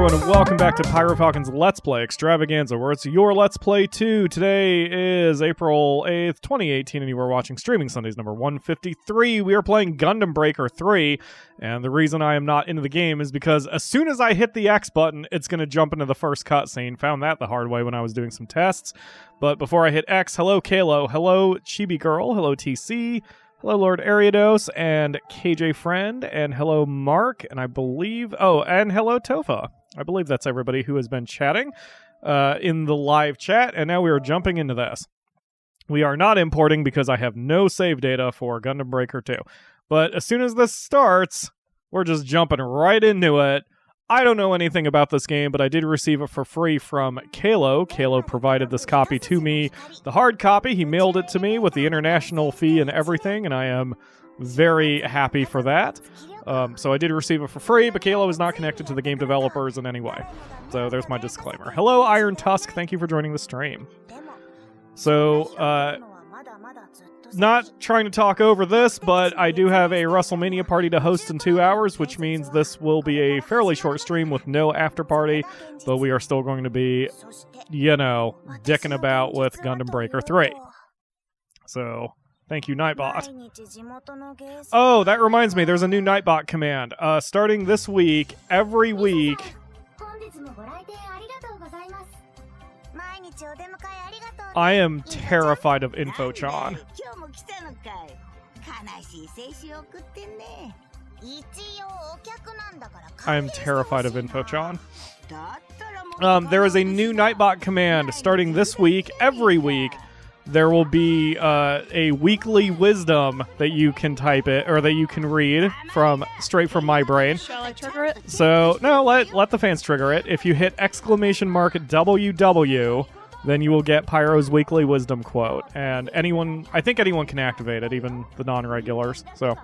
everyone, and welcome back to PyroFalkon's Let's Play Extravaganza, where it's your Let's Play 2. Today is April 8th, 2018, and you are watching Streaming Sundays number 153. We are playing Gundam Breaker 3, and the reason I am not into the game is because as soon as I hit the X button, it's going to jump into the first cutscene. Found that the hard way when I was doing some tests. But before I hit X, hello Kalo, hello Chibi Girl, hello TC, hello Lord Ariados, and KJ Friend, and hello Mark, and I believe... Oh, and hello Tofa. I believe that's everybody who has been chatting in the live chat, and now we are jumping into this. We are not importing because I have no save data for Gundam Breaker 2. But as soon as this starts, we're just jumping right into it. I don't know anything about this game, but I did receive it for free from Kalo. Kalo provided this copy to me. The hard copy, he mailed it to me with the international fee and everything, and I am very happy for that. So I did receive it for free, but Kalo is not connected to the game developers in any way. So there's my disclaimer. Hello, Iron Tusk. Thank you for joining the stream. So, not trying to talk over this, but I do have a WrestleMania party to host in 2 hours, which means this will be a fairly short stream with no after party, but we are still going to be, you know, dicking about with Gundam Breaker 3. So, thank you, Nightbot. Oh, that reminds me, there's a new Nightbot command. Starting this week, every week... I am terrified of InfoChan. I am terrified of InfoChan. There is a new Nightbot command starting this week. Every week, there will be a weekly wisdom that you can type it, or that you can read straight from my brain. Shall I trigger it? So, no, let the fans trigger it. If you hit !WW, then you will get Pyro's weekly wisdom quote. And I think anyone can activate it, even the non-regulars. So,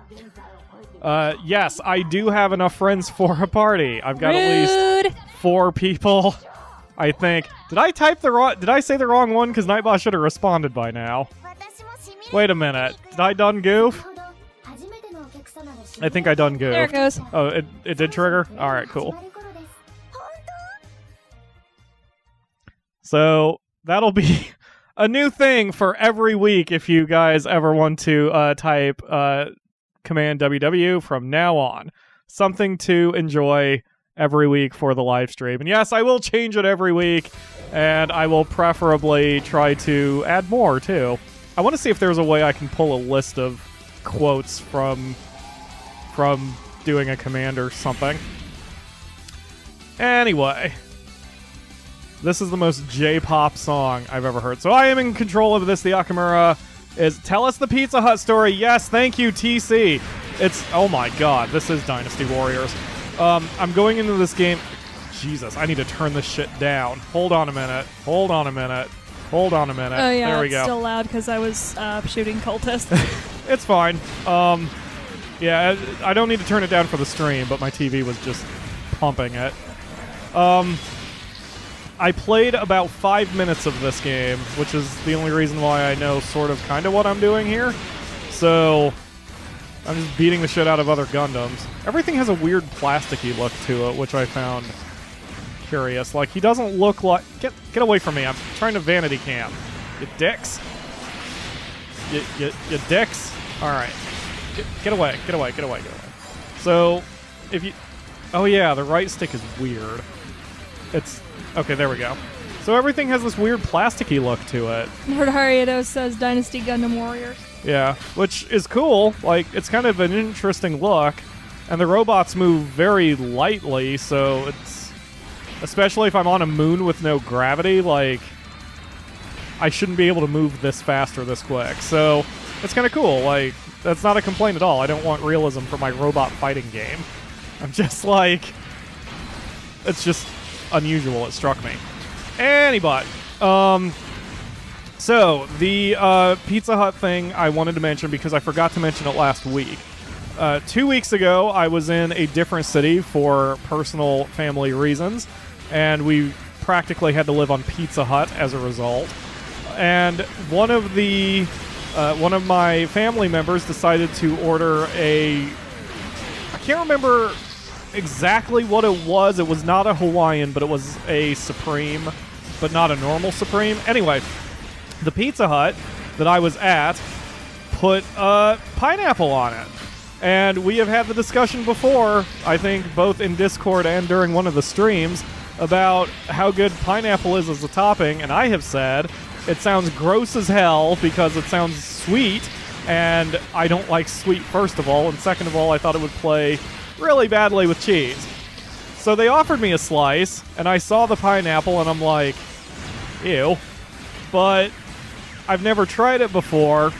yes, I do have enough friends for a party. I've got at least 4 people, I think. Did I say the wrong one? Because Nightbot should have responded by now. Wait a minute. Did I done goof? I think I done goofed. There it goes. Oh, it did trigger? Alright, cool. So, that'll be a new thing for every week if you guys ever want to type command WW from now on. Something to enjoy every week for the live stream. And yes, I will change it every week, and I will preferably try to add more, too. I want to see if there's a way I can pull a list of quotes from doing a command or something. Anyway... This is the most J-pop song I've ever heard. So I am in control of this. The Akamura is... Tell us the Pizza Hut story. Yes, thank you, TC. It's... Oh my god, this is Dynasty Warriors. I'm going into this game... Jesus, I need to turn this shit down. Hold on a minute. Oh yeah, there we go. It's still loud because I was shooting cultists. It's fine. Yeah, I don't need to turn it down for the stream, but my TV was just pumping it. I played about 5 minutes of this game, which is the only reason why I know sort of kind of what I'm doing here. So, I'm just beating the shit out of other Gundams. Everything has a weird plasticky look to it, which I found curious. Like, he doesn't look like... Get away from me. I'm trying to vanity cam. You dicks. You dicks. Alright. Get away. So, if you... Oh yeah, the right stick is weird. It's... Okay, there we go. So everything has this weird plasticky look to it. Lord Ariados says Dynasty Gundam Warriors. Yeah, which is cool. Like, it's kind of an interesting look. And the robots move very lightly, so it's... Especially if I'm on a moon with no gravity, like... I shouldn't be able to move this fast or this quick. So, it's kind of cool. Like, that's not a complaint at all. I don't want realism for my robot fighting game. I'm just like... It's just... unusual. It struck me. Anybody. So, the Pizza Hut thing I wanted to mention because I forgot to mention it last week. 2 weeks ago, I was in a different city for personal family reasons, and we practically had to live on Pizza Hut as a result. And one of my family members decided to order I can't remember exactly what it was. It was not a Hawaiian, but it was a Supreme, but not a normal Supreme. Anyway, the Pizza Hut that I was at put pineapple on it. And we have had the discussion before, I think both in Discord and during one of the streams, about how good pineapple is as a topping, and I have said it sounds gross as hell because it sounds sweet, and I don't like sweet, first of all, and second of all, I thought it would play really badly with cheese. So they offered me a slice, and I saw the pineapple, and I'm like, ew. But I've never tried it before,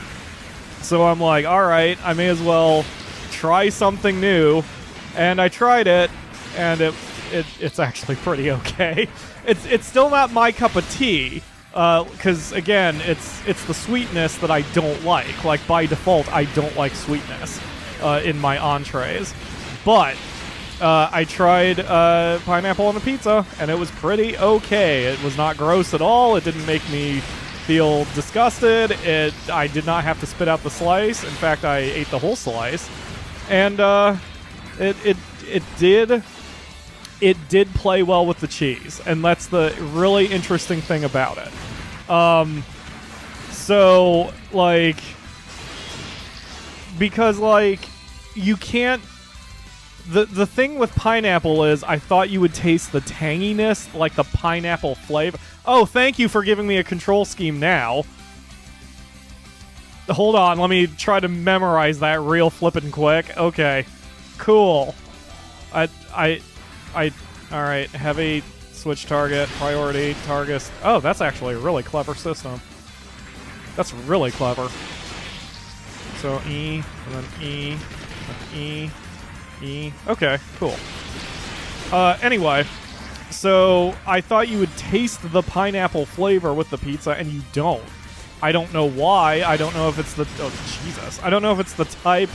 so I'm like, alright, I may as well try something new, and I tried it, and it's actually pretty okay. It's still not my cup of tea, because again, it's the sweetness that I don't like. Like by default, I don't like sweetness in my entrees. But I tried pineapple on the pizza, and it was pretty okay. It was not gross at all. It didn't make me feel disgusted. I did not have to spit out the slice. In fact, I ate the whole slice, and it did play well with the cheese, and that's the really interesting thing about it. So like, because like you can't. The thing with pineapple is I thought you would taste the tanginess, like the pineapple flavor. Oh, thank you for giving me a control scheme now. Hold on, let me try to memorize that real flippin' quick. Okay, cool. All right, heavy, switch target, priority, target. Oh, that's actually a really clever system. That's really clever. So E, and then E, and E. Okay, cool. Anyway, so I thought you would taste the pineapple flavor with the pizza, and you don't. I don't know why. I don't know if it's the... Oh, Jesus. I don't know if it's the type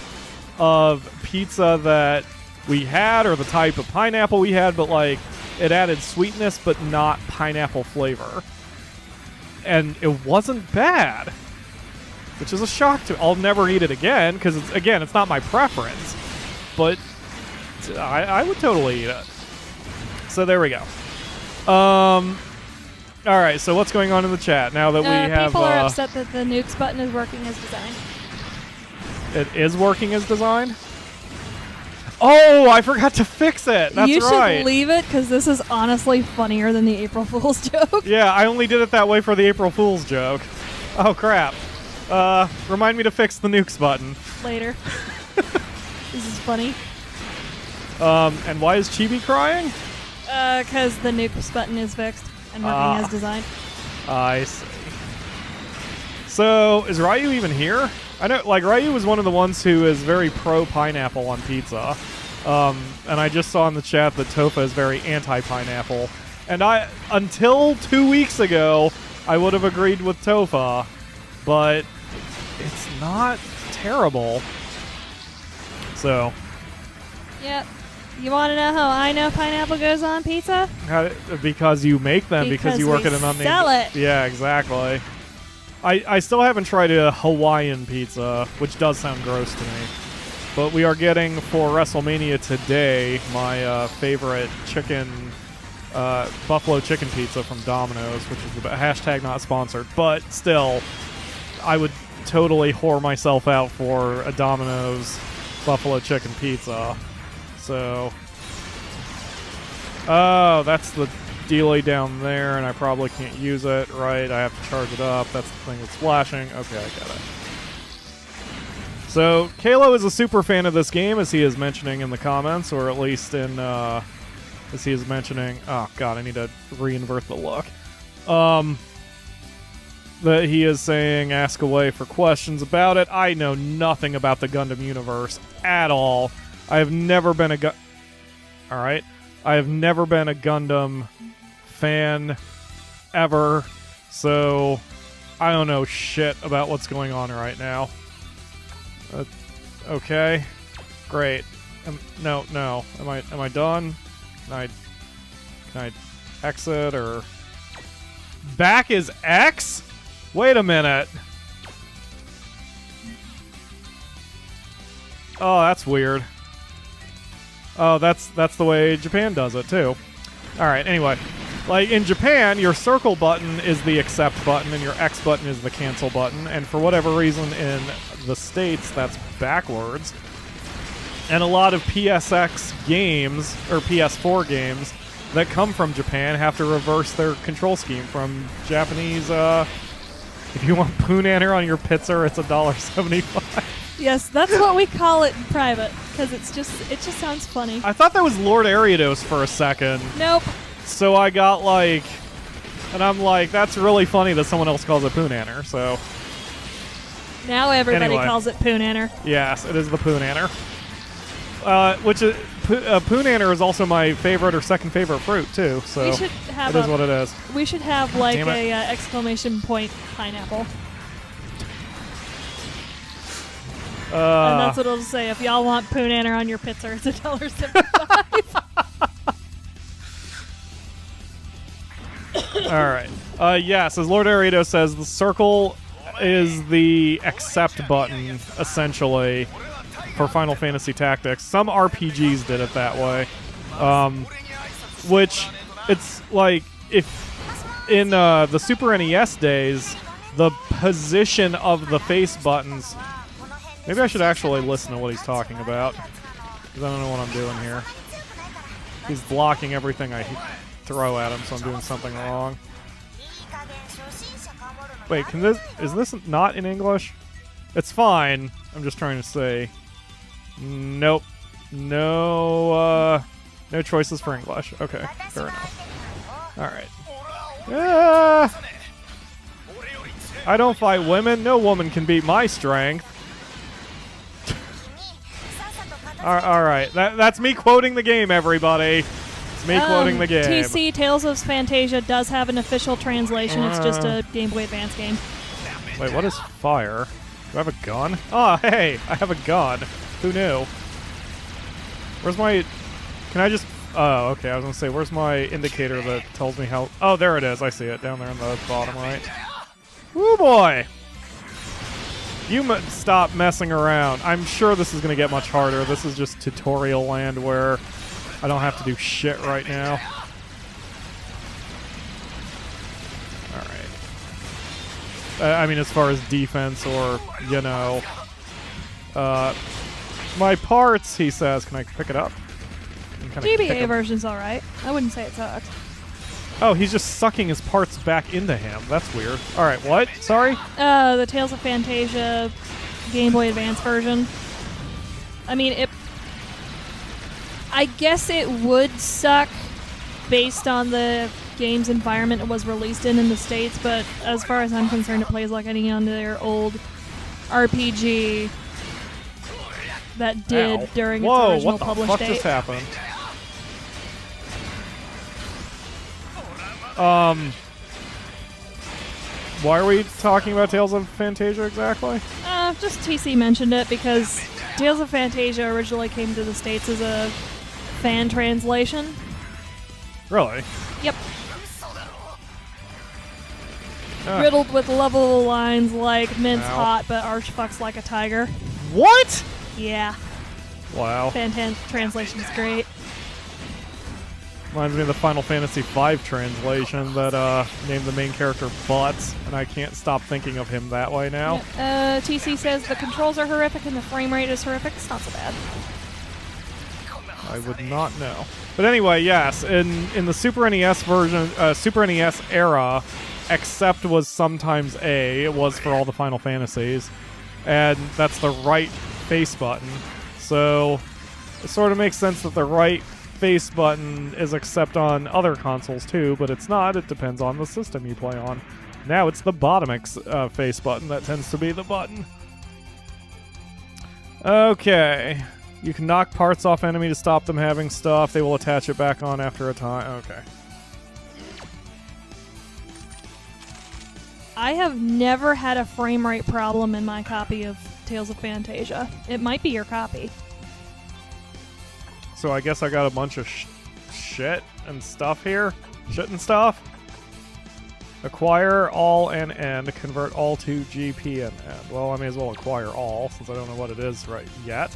of pizza that we had or the type of pineapple we had, but, like, it added sweetness but not pineapple flavor. And it wasn't bad, which is a shock to... I'll never eat it again, because, it's not my preference. But I would totally eat it. So there we go. All right, so what's going on in the chat now that we have... People are upset that the nukes button is working as designed. It is working as designed? Oh, I forgot to fix it. That's right. You should leave it, because this is honestly funnier than the April Fool's joke. Yeah, I only did it that way for the April Fool's joke. Oh, crap. Remind me to fix the nukes button. Later. This is funny. And why is Chibi crying? Because the nukes button is fixed and working as designed. I see. So, is Ryu even here? I know, like, Ryu was one of the ones who is very pro-pineapple on pizza. And I just saw in the chat that Tofa is very anti-pineapple. And until 2 weeks ago, I would have agreed with Tofa. But it's not terrible. So. Yep. You want to know how I know pineapple goes on pizza? Because you make them, because you work at an unnamed... sell it. Yeah, exactly. I still haven't tried a Hawaiian pizza, which does sound gross to me. But we are getting, for WrestleMania today, my favorite buffalo chicken pizza from Domino's, which is the hashtag not sponsored. But still, I would totally whore myself out for a Domino's buffalo chicken pizza. So, oh, that's the dealie down there, and I probably can't use it, right? I have to charge it up. That's the thing that's flashing. Okay, I got it. So, Kalo is a super fan of this game, as he is mentioning in the comments, or at least in, as he is mentioning... Oh, God, I need to re-invert the look. That he is saying, ask away for questions about it. I know nothing about the Gundam universe at all. I have never been a Alright. I have never been a Gundam fan ever, so I don't know shit about what's going on right now. Okay. Great. No. Am I done? Can I exit or... Back is X? Wait a minute. Oh, that's weird. Oh, that's the way Japan does it too. All right. Anyway, like in Japan, your circle button is the accept button, and your X button is the cancel button. And for whatever reason, in the States, that's backwards. And a lot of PSX games or PS4 games that come from Japan have to reverse their control scheme from Japanese. If you want Poonaner on your pizza, it's $1.75. Yes, that's what we call it in private, because it just sounds funny. I thought that was Lord Ariados for a second. Nope. So I got like, and I'm like, that's really funny that someone else calls it Poonaner. So Now everybody Anyway. calls it Poonaner. yes, it is the Poonaner. Which is Poonaner is also my favorite or second favorite fruit too. So We should have it is what it is. We should have like Damn it. a exclamation point pineapple. And that's what it'll say. If y'all want Poonaner on your pizza, it's $1.75. All right. Yes, as Lord Ariados says, the circle is the accept button, essentially, for Final Fantasy Tactics. Some RPGs did it that way. Which, it's like, if in the Super NES days, the position of the face buttons... Maybe I should actually listen to what he's talking about, because I don't know what I'm doing here. He's blocking everything I throw at him, so I'm doing something wrong. Wait, is this not in English? It's fine. I'm just trying to say. Nope. No choices for English. Okay, fair enough. Alright. I don't fight women. No woman can beat my strength. Alright, that's me quoting the game, everybody. It's me quoting the game. TC Tales of Fantasia does have an official translation. It's just a Game Boy Advance game. Wait, what is fire? Do I have a gun? Oh, hey, I have a gun. Who knew? Where's my... Can I just... Oh, okay, I was going to say, where's my indicator that tells me how... Oh, there it is. I see it down there in the bottom right. Woo, boy! You stop messing around. I'm sure this is going to get much harder. This is just tutorial land where I don't have to do shit right now. Alright. I mean, as far as defense or, you know... my parts, he says. Can I pick it up? GBA version's alright. I wouldn't say it sucks. Oh, he's just sucking his parts back into him. That's weird. Alright, what? Sorry? The Tales of Fantasia Game Boy Advance version. I mean, I guess it would suck based on the game's environment it was released in the States, but as far as I'm concerned, it plays like any other old RPG that did during its original publish what the fuck date. just happened? Why are we talking about Tales of Fantasia exactly? Just TC mentioned it because Tales of Fantasia originally came to the States as a fan translation. Really? Yep. Riddled with lovable lines like "Mince hot, but arch fucks like a tiger." What? Yeah. Wow. Translation's great. Reminds me of the Final Fantasy V translation that named the main character Butts, and I can't stop thinking of him that way now. TC says the controls are horrific and the frame rate is horrific. It's not so bad. I would not know. But anyway, yes, in the Super NES version, Super NES era, Accept was sometimes A. It was for all the Final Fantasies. And that's the right face button. So it sort of makes sense that the right face button is Accept on other consoles too, but it's not. It depends on the system you play on. Now it's the bottom face button that tends to be the button. Okay. You can knock parts off enemy to stop them having stuff. They will attach it back on after a time. Okay. I have never had a frame rate problem in my copy of Tales of Fantasia. It might be your copy. So I guess I got a bunch of shit and stuff here. Shit and stuff. Acquire all and end. Convert all to GP and end. Well, I may as well acquire all since I don't know what it is right yet.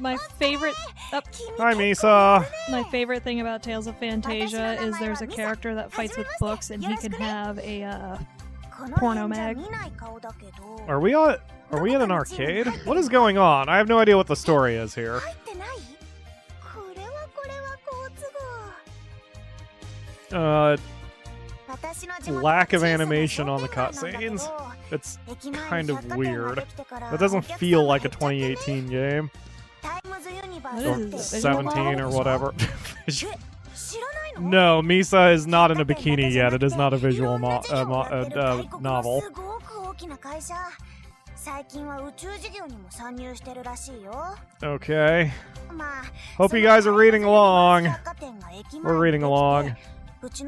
My favorite. Hi, Misa. My favorite thing about Tales of Fantasia is there's a character that fights with books, and he can have a porno mag. Are we at an arcade? What is going on? I have no idea what the story is here. Lack of animation on the cutscenes. It's kind of weird. That doesn't feel like a 2018 game. Or 17 or whatever. No, Misa is not in a bikini yet. It is not a visual novel. Okay. Hope you guys are reading along. We're reading along. What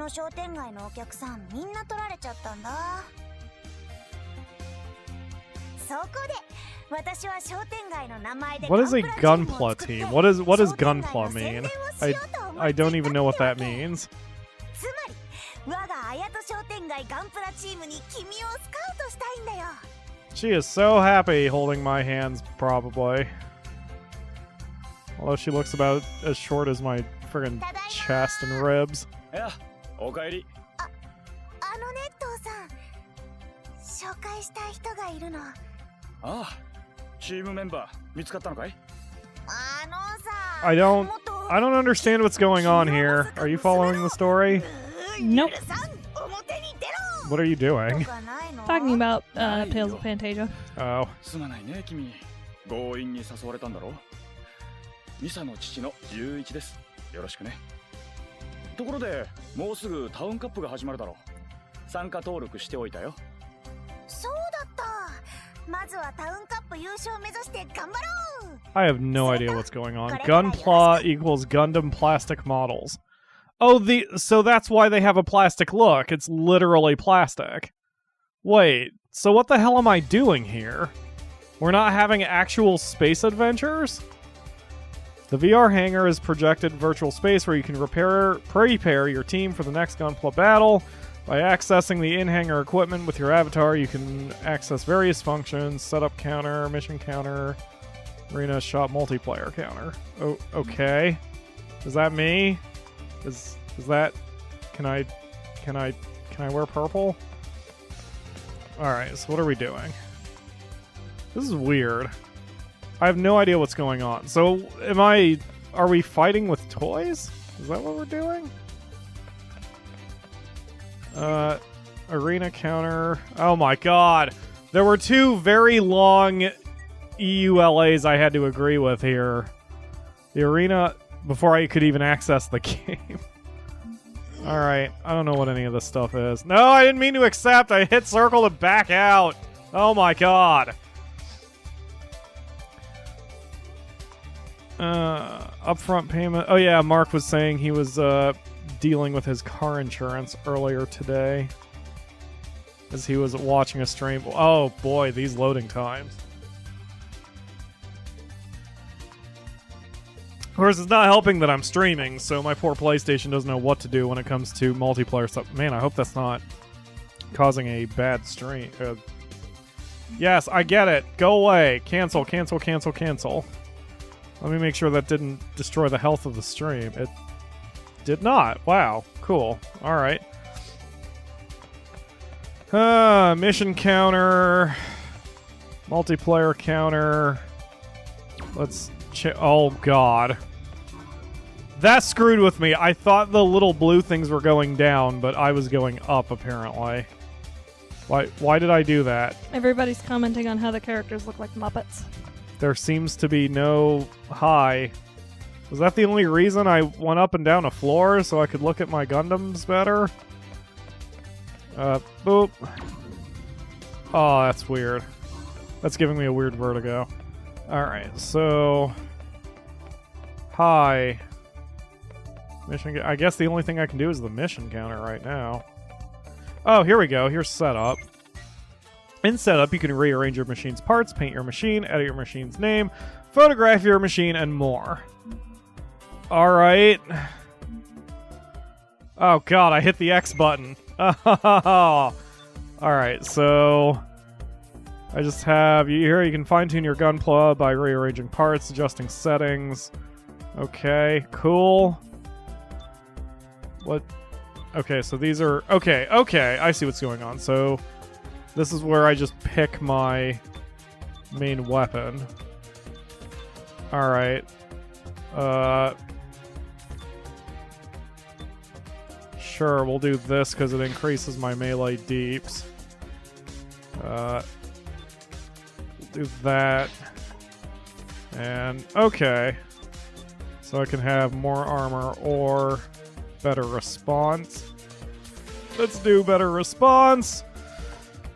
is a Gunpla team? What does Gunpla mean? I don't even know what that means. She is so happy holding my hands, probably. Although she looks about as short as my friggin' chest and ribs. Yeah, okaeri. I don't understand what's going on here. Are you following the story? Nope. What are you doing? Talking about Tales of Fantasia. Oh. 強引に誘われたんだろミサの父の11です。よろしくね。ところで、もうすぐタウンカップが始まるだろう。参加登録しておいたよ。そうだった。まずはタウンカップ優勝目指して頑張ろう。I have no idea what's going on. Gunpla equals Gundam plastic models. Oh, so that's why they have a plastic look. It's literally plastic. Wait, so what the hell am I doing here? We're not having actual space adventures? The VR hangar is projected virtual space where you can prepare your team for the next Gunpla battle. By accessing the in-hangar equipment with your avatar, you can access various functions: setup counter, mission counter, arena shop multiplayer counter. Oh, okay. Is that me? Is that? Can I wear purple? All right. So what are we doing? This is weird. I have no idea what's going on. So are we fighting with toys? Is that what we're doing? Arena counter. Oh my god. There were two very long EULAs I had to agree with here. The arena, before I could even access the game. Alright, I don't know what any of this stuff is. No, I didn't mean to accept. I hit circle to back out. Oh my god. Upfront payment. Oh yeah, Mark was saying he was dealing with his car insurance earlier today as he was watching a stream. Oh boy, these loading times. Of course, it's not helping that I'm streaming, so my poor PlayStation doesn't know what to do when it comes to multiplayer stuff. Man, I hope that's not causing a bad stream. Yes, I get it. Go away. Cancel, cancel, cancel, cancel. Let me make sure that didn't destroy the health of the stream. It did not. Wow. Cool. All right. Mission counter. Multiplayer counter. Let's oh, God. That screwed with me. I thought the little blue things were going down, but I was going up, apparently. Why did I do that? Everybody's commenting on how the characters look like Muppets. There seems to be no high. Was that the only reason I went up and down a floor so I could look at my Gundams better? Boop. Oh, that's weird. That's giving me a weird vertigo. Alright, so... High. Mission. I guess the only thing I can do is the mission counter right now. Oh, here we go. Here's setup. In setup, you can rearrange your machine's parts, paint your machine, edit your machine's name, photograph your machine, and more. Alright. Oh god, I hit the X button. Alright, so... I just have here. You can fine tune your Gunpla by rearranging parts, adjusting settings. Okay, cool. What? Okay, so these are okay. I see what's going on. So this is where I just pick my main weapon. All right. Sure, we'll do this because it increases my melee deeps. We'll do that. And, okay. So I can have more armor or better response. Let's do better response.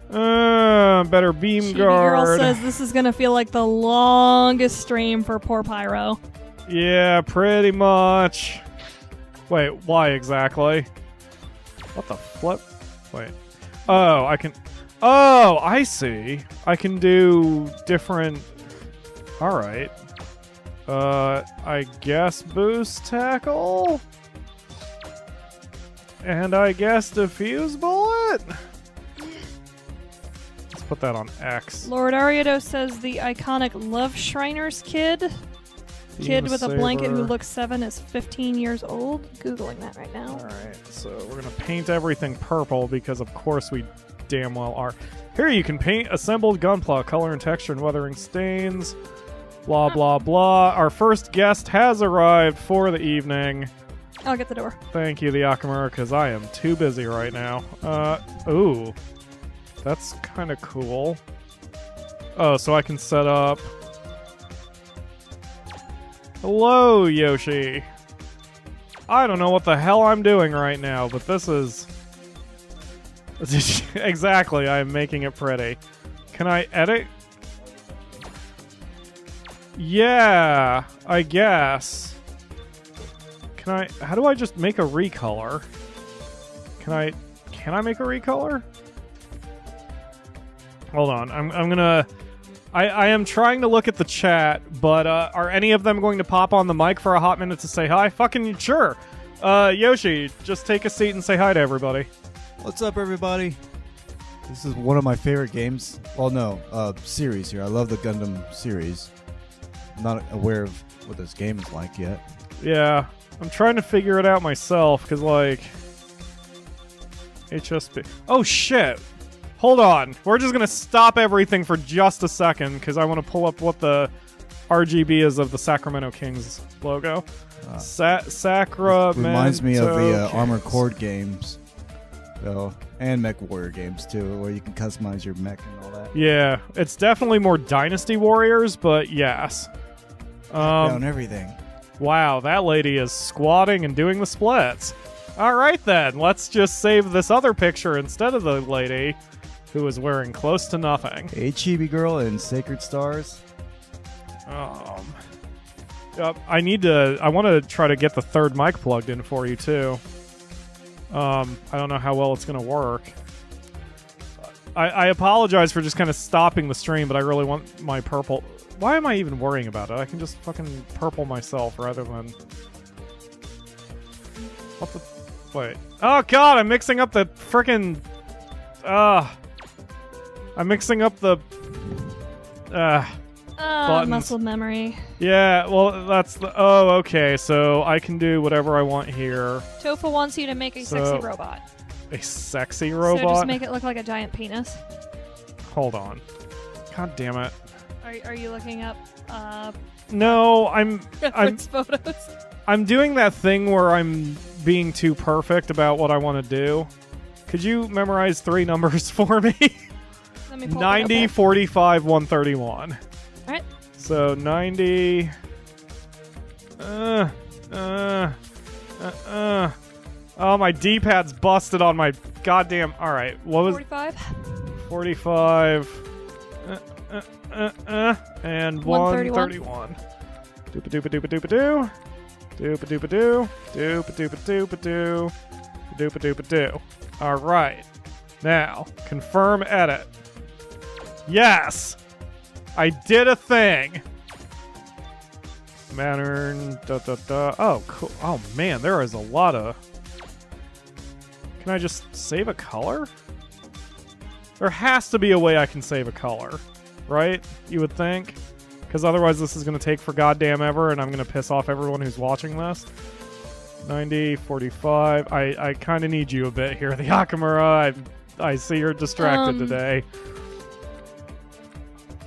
Better beam Chibi guard. Girl says this is gonna feel like the longest stream for poor Pyro. Yeah, pretty much. Wait, why exactly? What the flip? Wait. Oh, I can... Oh, I see. I can do different... Alright. I guess boost tackle? And I guess diffuse bullet? Let's put that on X. Lord Ariado says the iconic Love Shriners kid. Kid with a blanket who looks 7 is 15 years old. Googling that right now. Alright, so we're gonna paint everything purple because of course we damn well are. Here you can paint assembled Gunpla, color and texture and weathering stains. Blah blah blah. Our first guest has arrived for the evening. I'll get the door. Thank you, the Akamura, because I am too busy right now. Ooh. That's kind of cool. Oh, so I can set up... Hello, Yoshi. I don't know what the hell I'm doing right now, but this is... Exactly, I'm making it pretty. Can I edit? Yeah, I guess. Can I... How do I just make a recolor? Can I make a recolor? Hold on, I'm gonna... I am trying to look at the chat, but are any of them going to pop on the mic for a hot minute to say hi? Fucking sure. Yoshi, just take a seat and say hi to everybody. What's up, everybody? This is one of my favorite games. Well, no, series here. I love the Gundam series. I'm not aware of what this game is like yet. Yeah, I'm trying to figure it out myself, because, like... HSP... Oh, shit! Hold on. We're just going to stop everything for just a second, because I want to pull up what the RGB is of the Sacramento Kings logo. Sacramento Reminds me of the Kings. Armored Core games. So, and Mech Warrior games, too, where you can customize your mech and all that. Yeah, it's definitely more Dynasty Warriors, but yes. Down everything. Wow, that lady is squatting and doing the splits. All right, then. Let's just save this other picture instead of the lady who is wearing close to nothing. Hey, Chibi Girl and Sacred Stars. I want to try to get the third mic plugged in for you, too. I don't know how well it's going to work. I apologize for just kind of stopping the stream, but I really want my purple... Why am I even worrying about it? I can just fucking purple myself rather than... What the... Wait. Oh, God, I'm mixing up the frickin'... I'm mixing up the... buttons. Muscle memory. Yeah, well, that's the... Oh, okay, so I can do whatever I want here. Tofa wants you to make a sexy robot. A sexy robot? So just make it look like a giant penis. Hold on. God damn it. Are you looking up No, reference photos? I'm doing that thing where I'm being too perfect about what I want to do. Could you memorize 3 numbers for me? Let me pull 90, 45, 131. Alright. So 90. Oh, my D-pad's busted on my goddamn. All right, what was 45? 45. And 131. Doopa doopa doopa doopa doo. Doopa doopa doo. Doopa doopa doopa doo. Doopa doopa doo. All right. Now, confirm edit. Yes! I did a thing! Pattern, Oh, cool. Oh, man, there is a lot of... Can I just save a color? There has to be a way I can save a color, right? You would think. Because otherwise this is going to take for goddamn ever, and I'm going to piss off everyone who's watching this. 90, 45. I kind of need you a bit here, the Akamura. I see you're distracted today.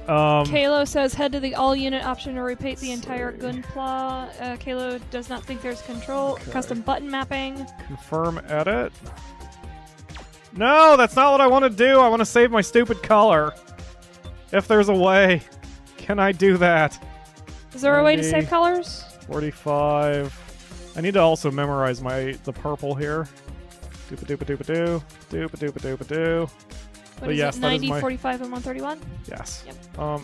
Kalo says head to the all-unit option to repeat the entire Gunpla. Kalo does not think there's control. Okay. Custom button mapping. Confirm edit. No, that's not what I want to do. I want to save my stupid color. If there's a way, can I do that? Is there a way to 90, save colors? 45. I need to also memorize the purple here. Doopa-doopa-doopa-doo. Doopa-doopa-doopa-doo. What But is yes, it, that 90, is my... 45, and 131? Yes. Yep. How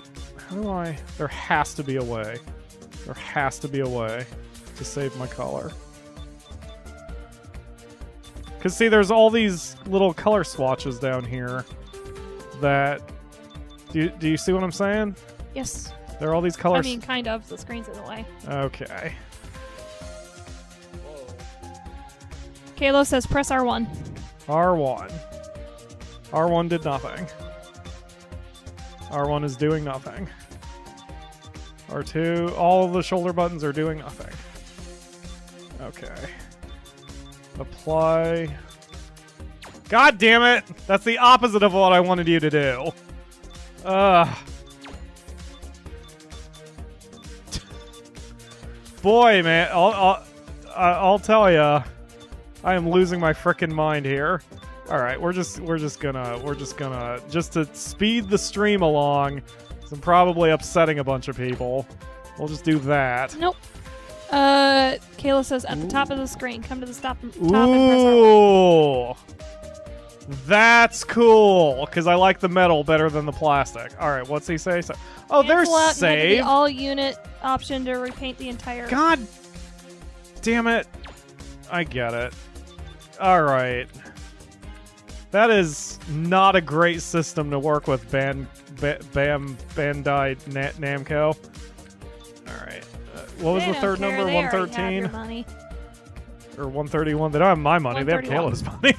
do I... There has to be a way. There has to be a way to save my color. Because, see, there's all these little color swatches down here that... Do you see what I'm saying? Yes. There are all these colors... I mean, kind of. The screen's in the way. Okay. Kalo says press R1. R1. R1 did nothing. R1 is doing nothing. R2, all of the shoulder buttons are doing nothing. Okay. Apply. God damn it! That's the opposite of what I wanted you to do. Boy, man, I'll tell ya, I am losing my frickin' mind here. All right, we're just gonna to speed the stream along. I'm probably upsetting a bunch of people. We'll just do that. Nope. Kayla says at the top of the screen, come to the top and press R1. Ooh, that's cool because I like the metal better than the plastic. All right, what's he say? Oh, there's Cancel out and head to save. the all unit option to repaint the entire. God damn it! I get it. All right. That is not a great system to work with, Bandai Namco. All right. What was They the don't third care. number? They already have 113? your money. Or 131? They don't have my money. They have 131. Kayla's money.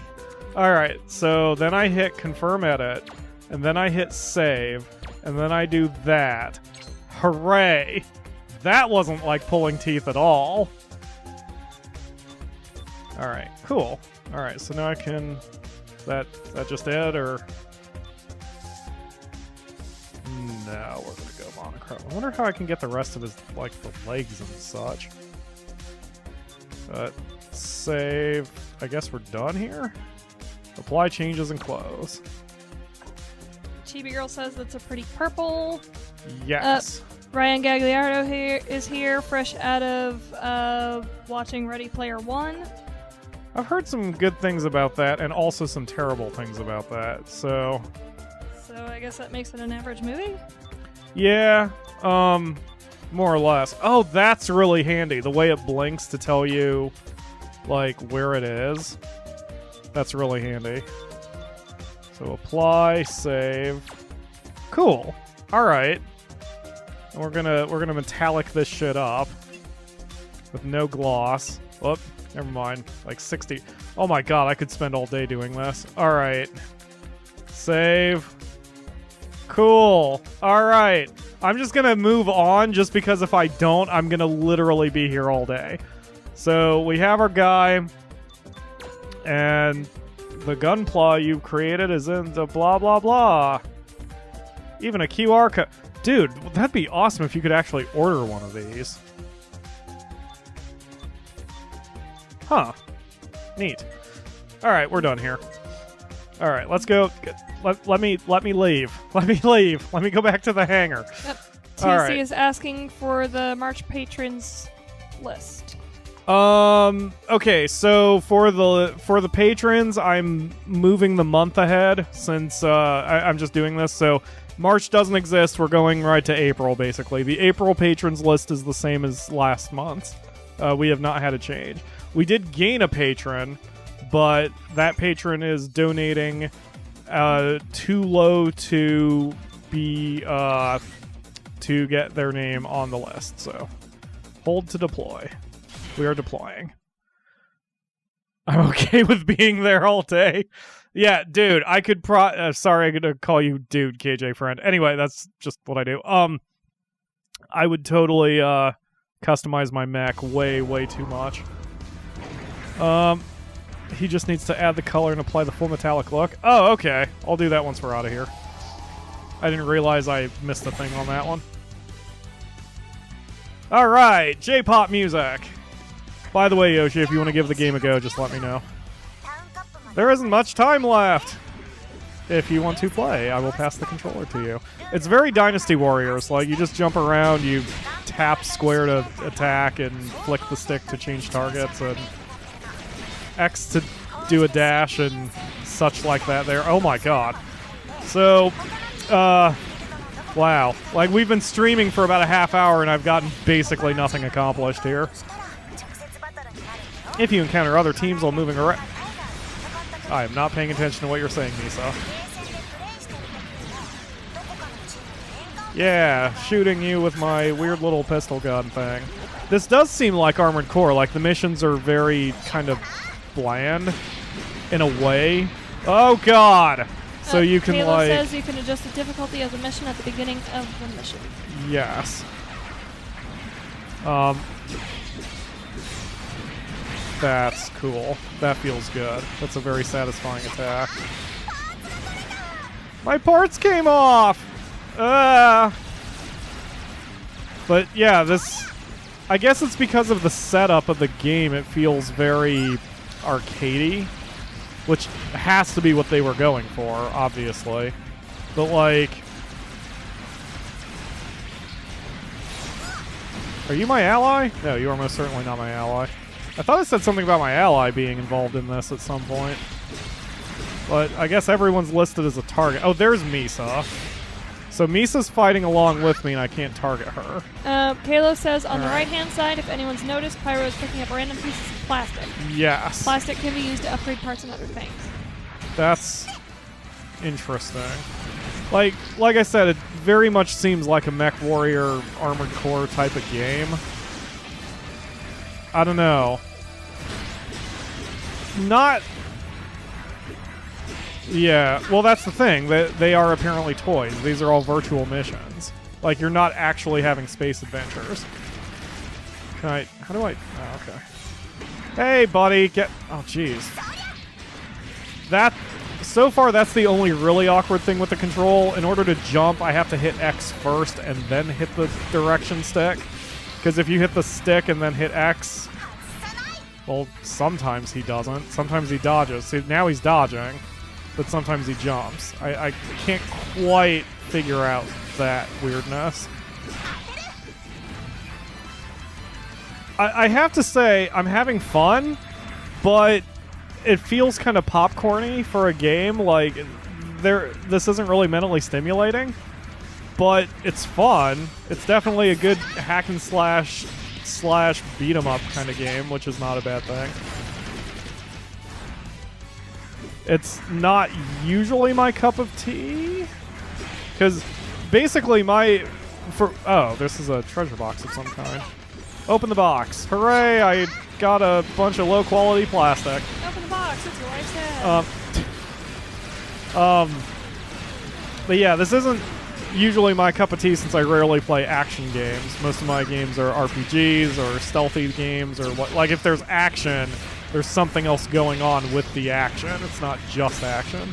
All right. So then I hit confirm edit, and then I hit save, and then I do that. Hooray! That wasn't like pulling teeth at all. All right. Cool. All right. So now I can... That just it, or no? We're gonna go monochrome. I wonder how I can get the rest of his the legs and such. But save. I guess we're done here. Apply changes and close. Chibi Girl says that's a pretty purple. Yes. Ryan Gagliardo is here, fresh out of watching Ready Player One. I've heard some good things about that, and also some terrible things about that. So I guess that makes it an average movie. yeah, more or less. Oh, that's really handy. The way it blinks to tell you, where it is. That's really handy. So apply, save. Cool. All right. And we're gonna metallic this shit up with no gloss. Whoop. Never mind. 60. Oh my god, I could spend all day doing this. All right. Save. Cool. All right. I'm just going to move on just because if I don't, I'm going to literally be here all day. So we have our guy, and the Gunpla you created is in the blah, blah, blah. Even a QR code. Dude, that'd be awesome if you could actually order one of these. Huh. Neat. All right, we're done here. All right, let's go. Let me leave. Let me leave. Let me go back to the hangar. Yep. All TC right. is asking for the March patrons list. Okay, so for the patrons, I'm moving the month ahead since I'm just doing this. So March doesn't exist. We're going right to April, basically. The April patrons list is the same as last month. We have not had a change. We did gain a patron, but that patron is donating too low to be to get their name on the list. So hold to deploy. We are deploying. I'm okay with being there all day. Yeah, dude, I could sorry, I'm gonna call you dude, KJ friend. Anyway, that's just what I do. I would totally customize my mech way too much. He just needs to add the color and apply the full metallic look. Oh, okay. I'll do that once we're out of here. I didn't realize I missed the thing on that one. Alright, J-pop music. By the way, Yoshi, if you want to give the game a go, just let me know. There isn't much time left. If you want to play, I will pass the controller to you. It's very Dynasty Warriors. Like, you just jump around, you tap square to attack, and flick the stick to change targets, and X to do a dash, and such like that there. Oh my god. So, wow. Like, we've been streaming for about a half hour, and I've gotten basically nothing accomplished here. If you encounter other teams while moving around... I am not paying attention to what you're saying, Misa. Yeah, shooting you with my weird little pistol gun thing. This does seem like Armored Core. Like, the missions are very kind of bland in a way. Oh, God! So you can, Halo like... says you can adjust the difficulty of the mission at the beginning of the mission. Yes. That's cool. That feels good. That's a very satisfying attack. My parts came off! But yeah, this... I guess it's because of the setup of the game, it feels very arcadey. Which has to be what they were going for, obviously. But like... Are you my ally? No, you are most certainly not my ally. I thought I said something about my ally being involved in this at some point. But I guess everyone's listed as a target. Oh, there's Misa. So Misa's fighting along with me and I can't target her. Kalo says on the right-hand side, if anyone's noticed, Pyro is picking up random pieces of plastic. Yes. Plastic can be used to upgrade parts and other things. That's interesting. Like I said, it very much seems like a Mech Warrior Armored Core type of game. I don't know. Not... Yeah, well that's the thing. They are apparently toys. These are all virtual missions. Like, you're not actually having space adventures. Can I... How do I... Oh, okay. Hey, buddy, get... Oh, jeez. That... So far, that's the only really awkward thing with the control. In order to jump, I have to hit X first and then hit the direction stick. Because if you hit the stick and then hit X... Well, sometimes he doesn't. Sometimes he dodges. See, now he's dodging. But sometimes he jumps. I can't quite figure out that weirdness. I have to say, I'm having fun, but it feels kind of popcorny for a game. Like, this isn't really mentally stimulating, but it's fun. It's definitely a good hack and slash beat 'em up kind of game, which is not a bad thing. It's not usually my cup of tea, because basically oh, this is a treasure box of some kind. Open the box. Hooray, I got a bunch of low-quality plastic. Open the box, it's your wife's head. But yeah, this isn't usually my cup of tea since I rarely play action games. Most of my games are RPGs or stealthy games or what. Like, if there's action, there's something else going on with the action. It's not just action.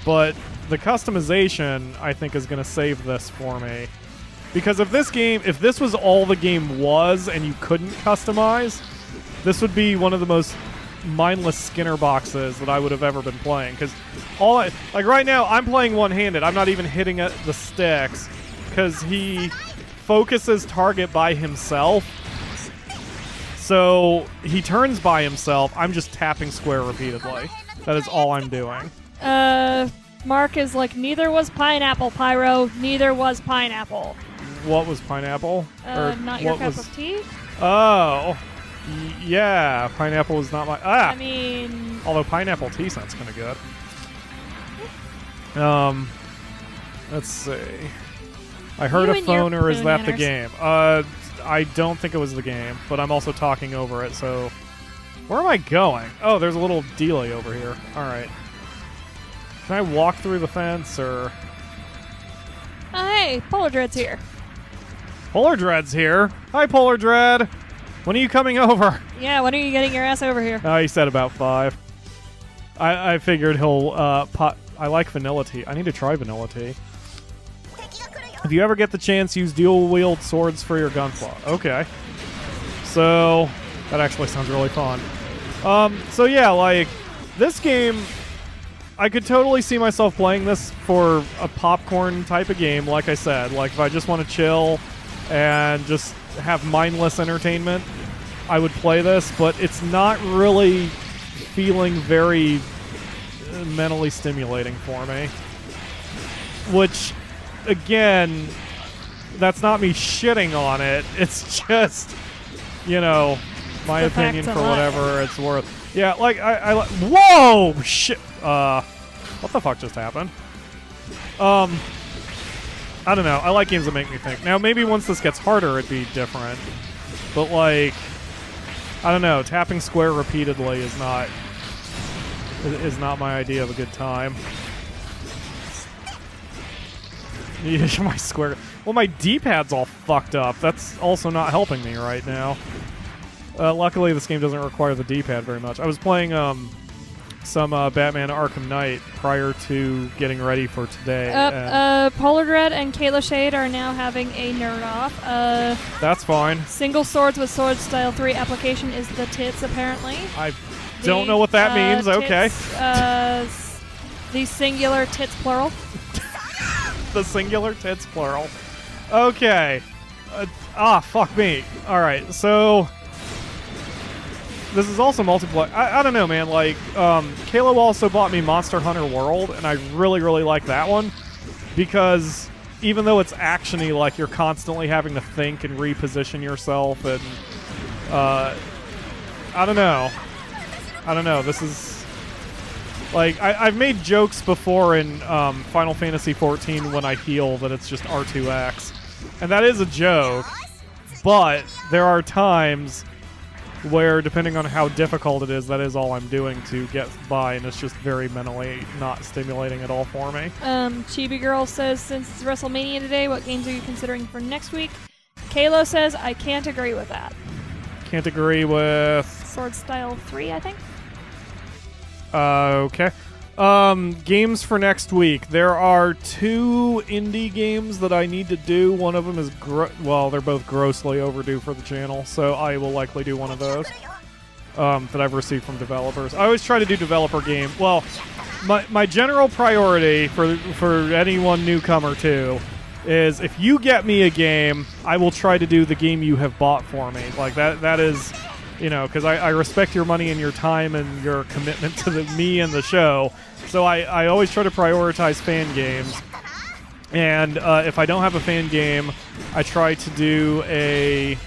But the customization, I think, is going to save this for me. Because if this was all the game was and you couldn't customize, this would be one of the most mindless Skinner boxes that I would have ever been playing. Because like right now, I'm playing one-handed. I'm not even hitting the sticks because he focuses target by himself. So he turns by himself. I'm just tapping square repeatedly. That is all I'm doing. Mark is like, neither was pineapple, Pyro. Neither was pineapple. What was pineapple? Not your cup of tea? Oh. Yeah, pineapple is not my... I mean... Although pineapple tea sounds kind of good. Let's see. I heard a phone, or is that the game? I don't think it was the game, but I'm also talking over it, so Where am I going? Oh, there's a little delay over here. All right. Can I walk through the fence, or... Oh, hey, Polar Dread's here. Polar Dread's here. Hi, Polar Dread. When are you coming over? Yeah, when are you getting your ass over here? Oh, he said about 5. I figured he'll pot. I like vanilla tea. I need to try vanilla tea. If you ever get the chance, use dual-wield swords for your Gunpla. Okay. So, that actually sounds really fun. So yeah, like, this game, I could totally see myself playing this for a popcorn type of game, like I said. Like, if I just want to chill and just have mindless entertainment, I would play this, but it's not really feeling very mentally stimulating for me. Which, again, that's not me shitting on it. It's just, you know, my The opinion facts for of life. whatever it's worth. Yeah, like, I whoa! Shit! What the fuck just happened? I don't know. I like games that make me think. Now, maybe once this gets harder, it'd be different. But, like, I don't know. Tapping square repeatedly is not my idea of a good time. Yeah, my square. Well, my D-pad's all fucked up. That's also not helping me right now. Luckily, this game doesn't require the D-pad very much. I was playing some Batman Arkham Knight prior to getting ready for today. Polar Dread and Kayla Shade are now having a nerd off. That's fine. Single swords with Sword Style 3 application is the tits, apparently. I don't know what that means. Okay. The singular tits, plural. The singular tits, plural. Okay. Fuck me. All right, so... This is also multiplayer. I don't know, man. Like, Kalo also bought me Monster Hunter World, and I really, really like that one because even though it's action-y, like, you're constantly having to think and reposition yourself, and I don't know. This is like I've made jokes before in Final Fantasy XIV when I heal that it's just R2X, and that is a joke. But there are times where, depending on how difficult it is, that is all I'm doing to get by, and it's just very mentally not stimulating at all for me. Chibi Girl says, since it's WrestleMania today, what games are you considering for next week? Kalo says, I can't agree with that. Can't agree with... Sword Style 3, I think? Okay. Games for next week. There are 2 indie games that I need to do. One of them is, they're both grossly overdue for the channel, so I will likely do one of those that I've received from developers. I always try to do developer game. Well, my general priority for anyone newcomer too is if you get me a game, I will try to do the game you have bought for me. Like that is... You know, because I respect your money and your time and your commitment to me and the show. So I always try to prioritize fan games. And if I don't have a fan game, I try to do an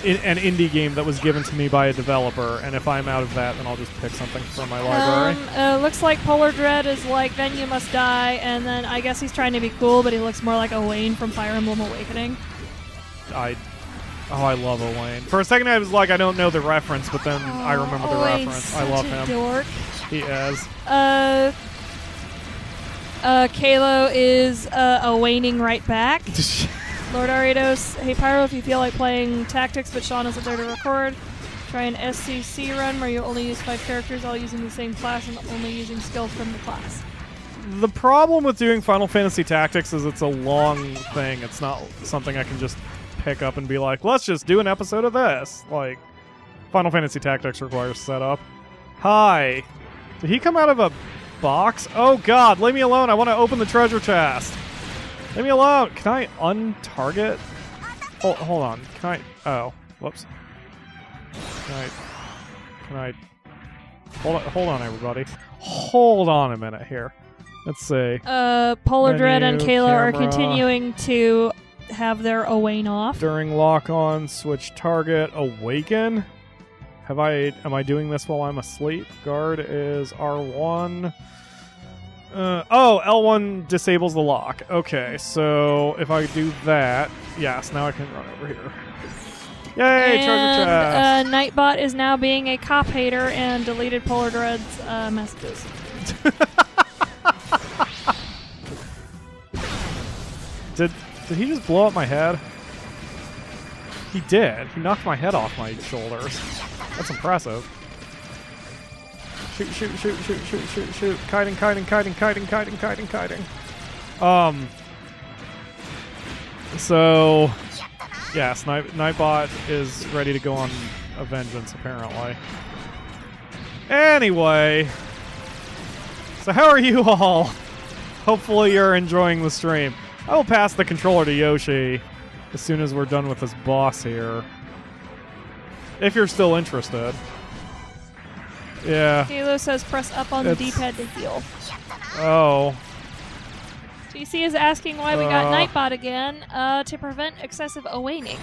indie game that was given to me by a developer. And if I'm out of that, then I'll just pick something from my library. Looks like Polar Dread is like, then you must die. And then I guess he's trying to be cool, but he looks more like Owain from Fire Emblem Awakening. I love Owain. For a second I was like, I don't know the reference, but then I remember the Owain's reference. I love him. Dork. He is. Kalo is Owaining right back. Lord Aridos, hey Pyro, if you feel like playing Tactics but Sean isn't there to record, try an SCC run where you only use 5 characters all using the same class and only using skills from the class. The problem with doing Final Fantasy Tactics is it's a long thing. It's not something I can just pick up and be like, let's just do an episode of this. Like, Final Fantasy Tactics requires setup. Hi. Did he come out of a box? Oh god, leave me alone. I want to open the treasure chest. Leave me alone. Can I untarget? Hold on. Can I... Oh. Whoops. Can I... Hold on, everybody. Hold on a minute here. Let's see. Polar Dread and Menu, Kalo are camera. continuing to have their Owain off. During lock-on, switch target, awaken. Am I doing this while I'm asleep? Guard is R1. L1 disables the lock. Okay, so if I do that, yes, now I can run over here. Yay, treasure And chest. Nightbot is now being a cop hater and deleted Polar Dread's messages. Did he just blow up my head? He did. He knocked my head off my shoulders. That's impressive. Shoot, shoot, shoot, shoot, shoot, shoot, shoot. Kiting, kiting, kiting, kiting, kiting, kiting, kiting. So, yes, Nightbot is ready to go on a vengeance, apparently. Anyway, so how are you all? Hopefully you're enjoying the stream. I will pass the controller to Yoshi as soon as we're done with this boss here. If you're still interested. Yeah. Halo says press up on the D-pad to heal. Oh. GC is asking why we got Nightbot again, to prevent excessive awakening.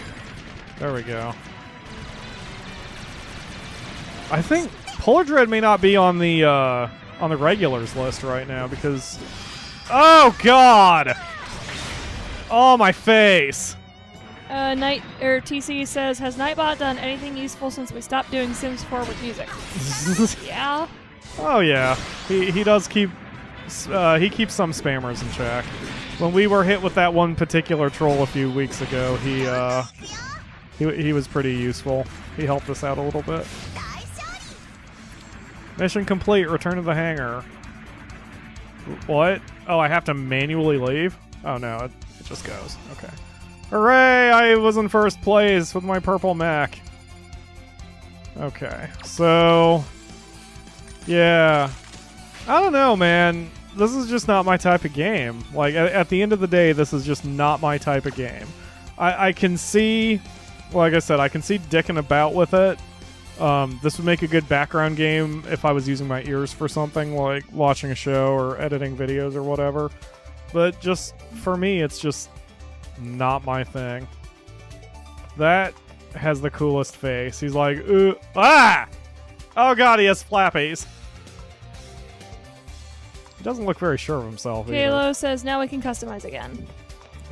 There we go. I think Polar Dread may not be on the regulars list right now because... Oh, God! Oh, my face! TC says, has Nightbot done anything useful since we stopped doing Sims 4 with music? Yeah. Oh, yeah. He does keep... he keeps some spammers in check. When we were hit with that one particular troll a few weeks ago, he was pretty useful. He helped us out a little bit. Mission complete. Return to the hangar. What? Oh, I have to manually leave? Oh, no. It just goes. Okay. Hooray! I was in first place with my purple mech. Okay. So... Yeah. I don't know, man. This is just not my type of game. Like, at the end of the day, this is just not my type of game. I can see... Like I said, I can see dicking about with it. This would make a good background game if I was using my ears for something, like watching a show or editing videos or whatever. But just, for me, it's just not my thing. That has the coolest face. He's like, ooh, ah! Oh god, he has flappies. He doesn't look very sure of himself either. Halo says, now we can customize again.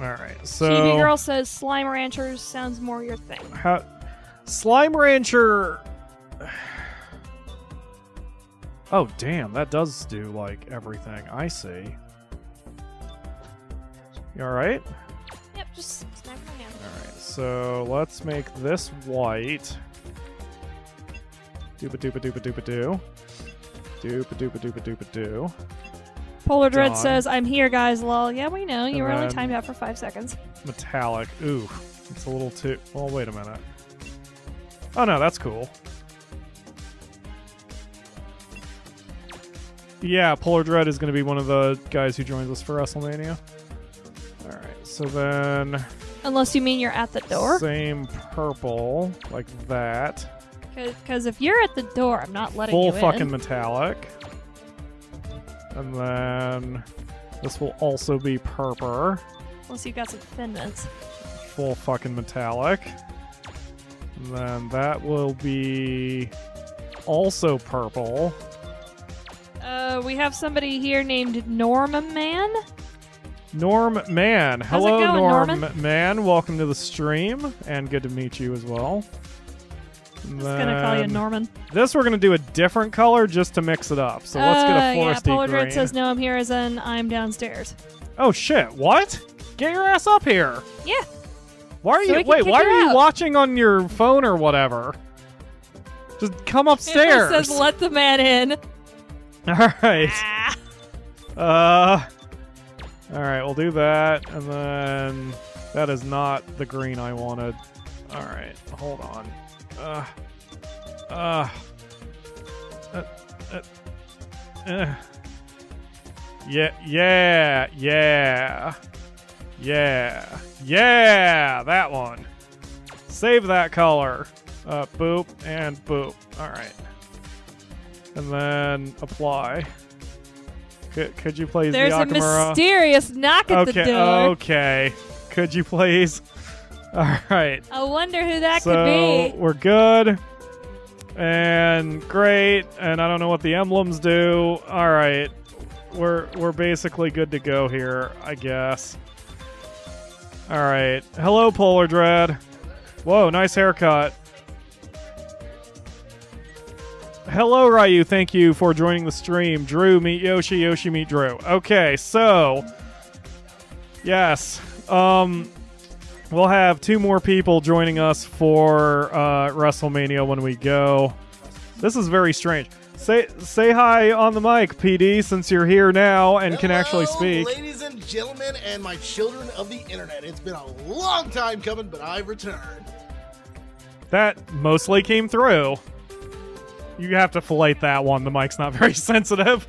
Alright, so... Chibi Girl says, Slime Ranchers sounds more your thing. Slime Rancher... Oh, damn, that does do, like, everything. I see. You alright? Yep, just smack my hand. Alright, so let's make this white. Doopa-doopa-doopa-doopa-doo. Doopa-doopa-doopa-doopa-doo. Polar Dread Done. says, I'm here, guys, lol. Yeah, we know. You And were only then- timed out for 5 seconds. Metallic. Ooh, it's a little too... Well, wait a minute. Oh, no, that's cool. Yeah, Polar Dread is going to be one of the guys who joins us for WrestleMania. Alright, so then... Unless you mean you're at the door. Same purple, like that. Because if you're at the door, I'm not letting Full you in. fucking metallic. And then... This will also be purple. Unless you got some thin mints. Full fucking metallic. And then that will be also purple. We have somebody here named Norm Man. Norm Man. How's it Hello, going, Norm Norman? Man. Welcome to the stream, and good to meet you as well. I'm just gonna call you Norman. This we're gonna do a different color just to mix it up. So let's get a Yeah, foresty Polar green. Dread says, no, I'm here as in I'm downstairs. Oh shit! What? Get your ass up here! Yeah. Why are So we you? can Wait, kick why you are you out. watching on your phone or whatever? Just come upstairs. It says, let the man in. All right. Ah. All right, we'll do that, and then that is not the green I wanted. All right, hold on. Yeah, that one. Save that color. Boop and boop. All right, and then apply. Could you please, There's a Yakamura? mysterious knock at the door. Okay. Could you please? All right. I wonder who that So could be. we're good and great, and I don't know what the emblems do. All right, we're basically good to go here, I guess. All right. Hello, Polar Dread. Whoa, nice haircut. Hello, Ryu. Thank you for joining the stream. Drew, meet Yoshi. Yoshi, meet Drew. Okay, so... Yes. We'll have 2 more people joining us for WrestleMania when we go. This is very strange. Say hi on the mic, PD, since you're here now and can actually speak. Ladies and gentlemen, and my children of the internet. It's been a long time coming, but I've returned. That mostly came through. You have to fillet that one. The mic's not very sensitive.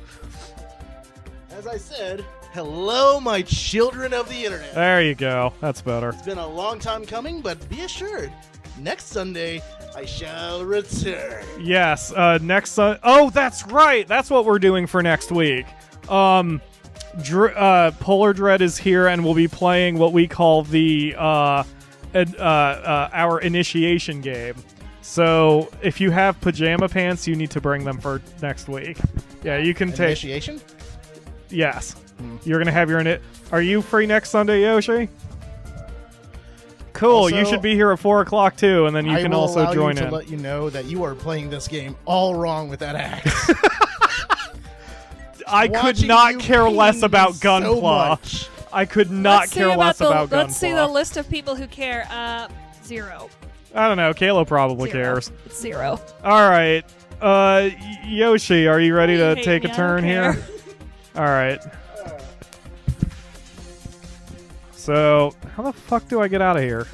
As I said, hello, my children of the internet. There you go. That's better. It's been a long time coming, but be assured, next Sunday, I shall return. Yes, next Sunday. Oh, that's right. That's what we're doing for next week. Polar Dread is here, and we'll be playing what we call the our initiation game. So if you have pajama pants, you need to bring them for next week. Yeah, you can take Initiation? Yes. You're going to have your... Are you free next Sunday, Yoshi? Cool. Also, you should be here at 4 o'clock, too, and then you can also join in. I will let you know that you are playing this game all wrong with that axe. I could not care less about Gunpla. So I could not care less about Gunpla. Let's see the list of people who care. 0. I don't know. Kayla probably 0. cares. It's 0. All right. Yoshi, are you ready to take a turn here? All right. So, how the fuck do I get out of here?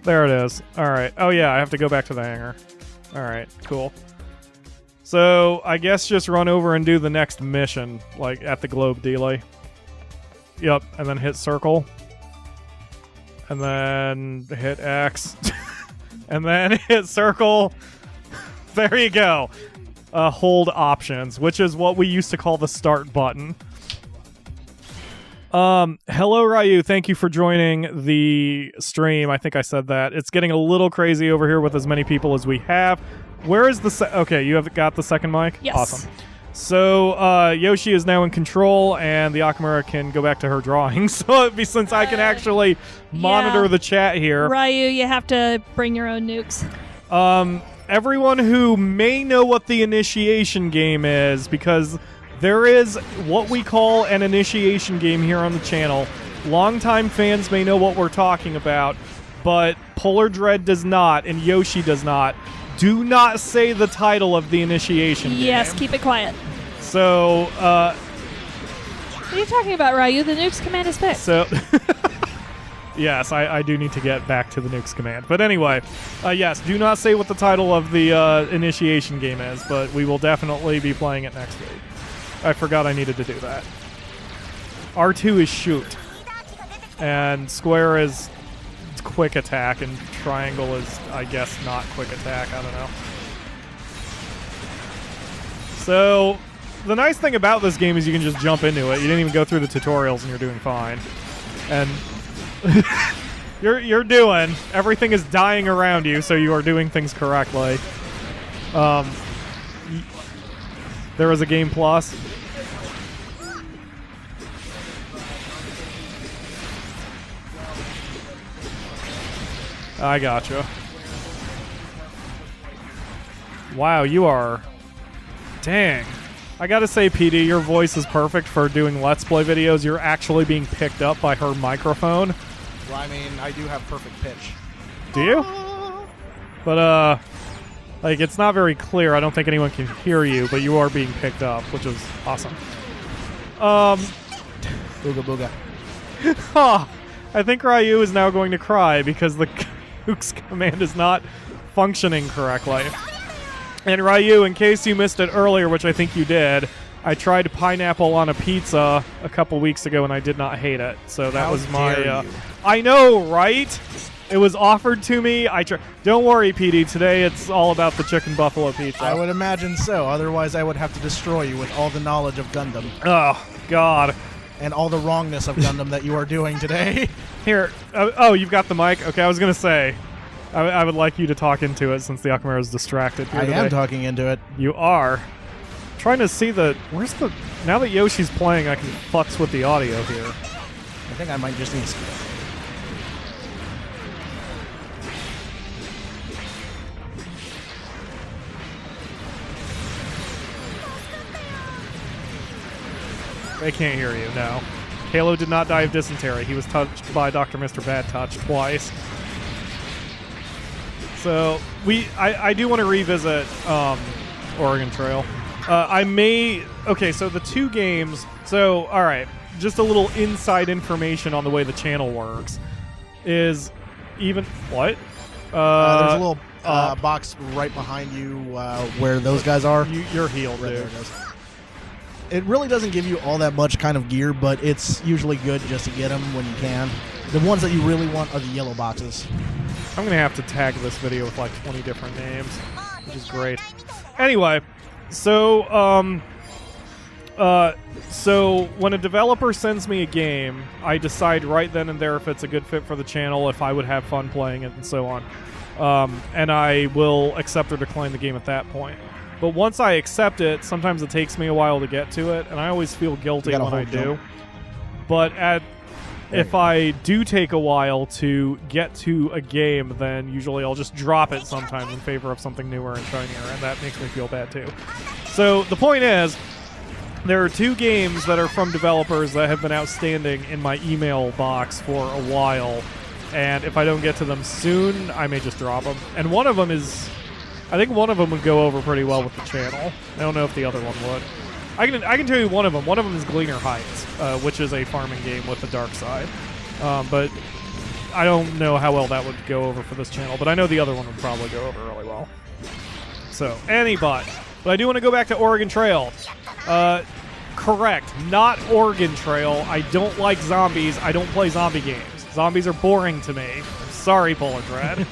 There it is. All right. Oh, yeah, I have to go back to the hangar. All right, cool. So, I guess just run over and do the next mission, like at the globe delay. Yep, and then hit circle. And then hit X. And then hit circle. There you go. Hold options, which is what we used to call the start button. Hello, Ryu. Thank you for joining the stream. I think I said that. It's getting a little crazy over here with as many people as we have. Where is the... Okay, you have got the second mic? Yes. Awesome. So, Yoshi is now in control, and the Akamura can go back to her drawing. So, since I can actually monitor the chat here... Ryu, you have to bring your own nukes. Everyone who may know what the initiation game is, because there is what we call an initiation game here on the channel. Longtime fans may know what we're talking about, but Polar Dread does not, and Yoshi does not. Do not say the title of the initiation game. Yes, keep it quiet. So, What are you talking about, Ryu? The nukes command is fixed. So, yes, I do need to get back to the nukes command. But anyway, yes, do not say what the title of the initiation game is, but we will definitely be playing it next week. I forgot I needed to do that. R2 is shoot, and square is quick attack, and triangle is, I guess, not quick attack. I don't know. So, the nice thing about this game is you can just jump into it. You didn't even go through the tutorials, and you're doing fine. And you're doing... Everything is dying around you, so you are doing things correctly. There was a Game Plus. I gotcha. Wow, you are... Dang. I gotta say, PD, your voice is perfect for doing Let's Play videos. You're actually being picked up by her microphone. Well, I mean, I do have perfect pitch. Do you? But, like, it's not very clear. I don't think anyone can hear you, but you are being picked up, which is awesome. Booga booga. Huh. I think Ryu is now going to cry because the Kooks command is not functioning correctly. And Ryu, in case you missed it earlier, which I think you did, I tried pineapple on a pizza a couple weeks ago and I did not hate it. So that was my... I know, right? It was offered to me. Don't worry, PD. Today it's all about the chicken buffalo pizza. I would imagine so. Otherwise, I would have to destroy you with all the knowledge of Gundam. Oh, God. And all the wrongness of Gundam that you are doing today. Here. Oh, you've got the mic? Okay, I was going to say... I would like you to talk into it since the Akamura is distracted here today. I am talking into it. You are. I'm trying to see the... Where's the... Now that Yoshi's playing, I can futz with the audio here. I think I might just need... They can't hear you, no. Halo did not die of dysentery. He was touched by Dr. Mr. Bad Touch twice. So, I do want to revisit Oregon Trail. Okay, so the two games... So, alright, just a little inside information on the way the channel works. Is even... What? There's a little box right behind you where those guys are. You're healed, Right dude. there it is. It really doesn't give you all that much kind of gear, but it's usually good just to get them when you can. The ones that you really want are the yellow boxes. I'm going to have to tag this video with like 20 different names, which is great. Anyway, so when a developer sends me a game, I decide right then and there if it's a good fit for the channel, if I would have fun playing it, and so on. And I will accept or decline the game at that point. But once I accept it, sometimes it takes me a while to get to it, and I always feel guilty when I do. But if I do take a while to get to a game, then usually I'll just drop it sometimes in favor of something newer and shinier, and that makes me feel bad too. So the point is, there are two games that are from developers that have been outstanding in my email box for a while, and if I don't get to them soon, I may just drop them. And one of them is... I think one of them would go over pretty well with the channel. I don't know if the other one would. I can tell you one of them. One of them is Gleaner Heights, which is a farming game with the dark side. But I don't know how well that would go over for this channel, but I know the other one would probably go over really well. So, but I do want to go back to Oregon Trail. Correct, not Oregon Trail. I don't like zombies. I don't play zombie games. Zombies are boring to me. I'm sorry, Polar Dread.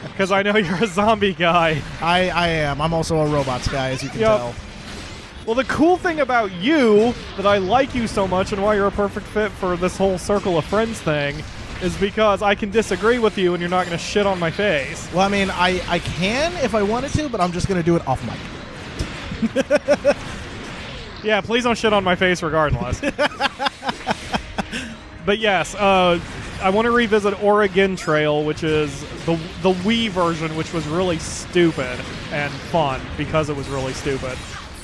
Because I know you're a zombie guy. I am. I'm also a robots guy, as you can tell. Well, the cool thing about you, that I like you so much and why you're a perfect fit for this whole circle of friends thing, is because I can disagree with you and you're not going to shit on my face. Well, I mean, I can if I wanted to, but I'm just going to do it off mic. Yeah, please don't shit on my face regardless. But yes, I want to revisit Oregon Trail, which is the Wii version, which was really stupid and fun because it was really stupid.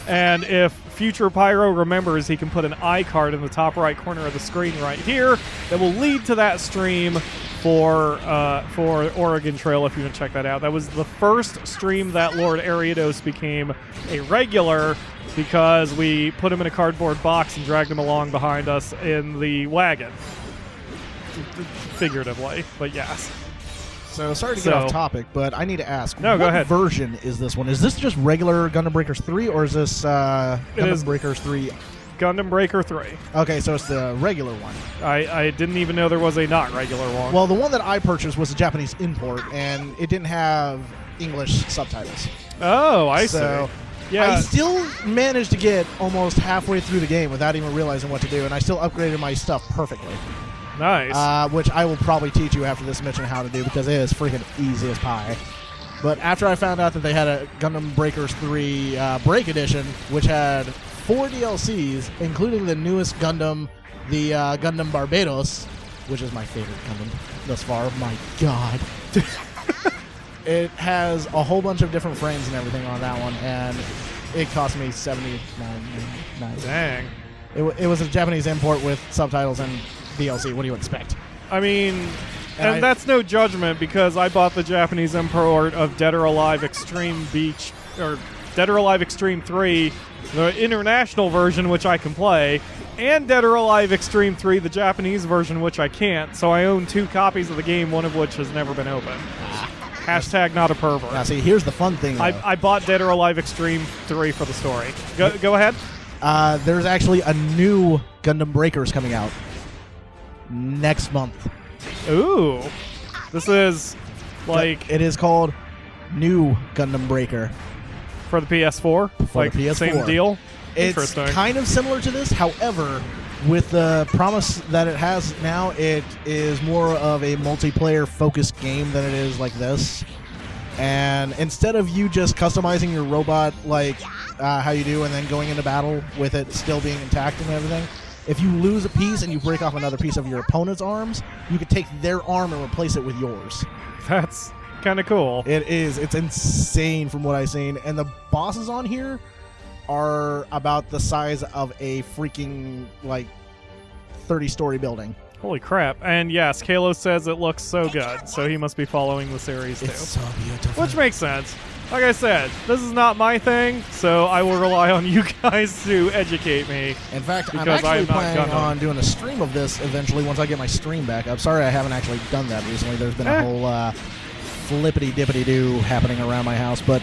And if future Pyro remembers, he can put an iCard in the top right corner of the screen right here that will lead to that stream for Oregon Trail if you want to check that out. That was the first stream that Lord Ariados became a regular because we put him in a cardboard box and dragged him along behind us in the wagon. Figuratively, but yes. So, sorry to get off topic, but I need to ask. No, go ahead. What version is this one? Is this just regular Gundam Breakers 3, or is this Gundam Breakers 3? Gundam Breaker 3. Okay, so it's the regular one. I didn't even know there was a not regular one. Well, the one that I purchased was a Japanese import, and it didn't have English subtitles. Oh, I see. Yeah. I still managed to get almost halfway through the game without even realizing what to do, and I still upgraded my stuff perfectly. Nice. Which I will probably teach you after this mission how to do, because it is freaking easy as pie. But after I found out that they had a Gundam Breakers 3 Break Edition, which had 4 DLCs, including the newest Gundam, the Gundam Barbados, which is my favorite Gundam thus far. My God. It has a whole bunch of different frames and everything on that one, and it cost me $79.99. Dang. It was a Japanese import with subtitles and DLC. What do you expect? I mean, and that's no judgment, because I bought the Japanese import of Dead or Alive Extreme Beach, or Dead or Alive Extreme 3, the international version, which I can play, and Dead or Alive Extreme 3, the Japanese version, which I can't. So I own 2 copies of the game, one of which has never been opened. Hashtag not a pervert. Now, see, here's the fun thing, though. I bought Dead or Alive Extreme 3 for the story. Go ahead. There's actually a new Gundam Breakers coming out next month. Ooh. This is like... It is called New Gundam Breaker. For the PS4? For the PS4. Same deal? It's Interesting. kind of similar to this. However, with the promise that it has now, it is more of a multiplayer-focused game than it is like this. And instead of you just customizing your robot like how you do and then going into battle with it still being intact and everything, if you lose a piece and you break off another piece of your opponent's arms, you could take their arm and replace it with yours. That's kind of cool. It is. It's insane from what I've seen. And the bosses on here are about the size of a freaking, like, 30-story building. Holy crap. And yes, Kalo says it looks so good, so he must be following the series too. It's so beautiful. Which makes sense. Like I said, this is not my thing, so I will rely on you guys to educate me. In fact, I'm because I actually am not planning Gundam. on doing a stream of this eventually once I get my stream back. I'm sorry I haven't actually done that recently. There's been a whole flippity-dippity-doo happening around my house, but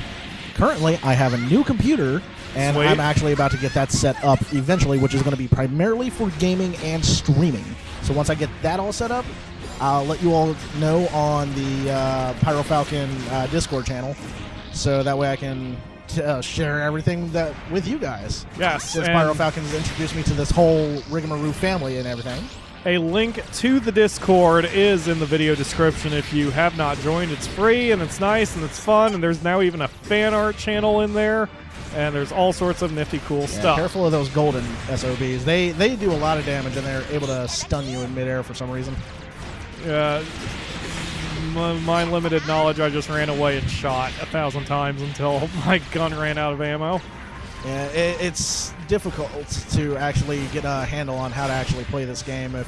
currently I have a new computer, and Sweet. I'm actually about to get that set up eventually, which is going to be primarily for gaming and streaming. So once I get that all set up, I'll let you all know on the PyroFalkon Discord channel, so that way I can share everything that with you guys. Yes. Since and PyroFalkon's introduced me to this whole rigmarole family and everything. a link to the Discord is in the video description if you have not joined. It's free, and it's nice, and it's fun, and there's now even a fan art channel in there, and there's all sorts of nifty, cool stuff. Careful of those golden SOBs. They do a lot of damage, and they're able to stun you in midair for some reason. My limited knowledge, I just ran away and shot 1,000 times until my gun ran out of ammo. Yeah, it's difficult to actually get a handle on how to actually play this game if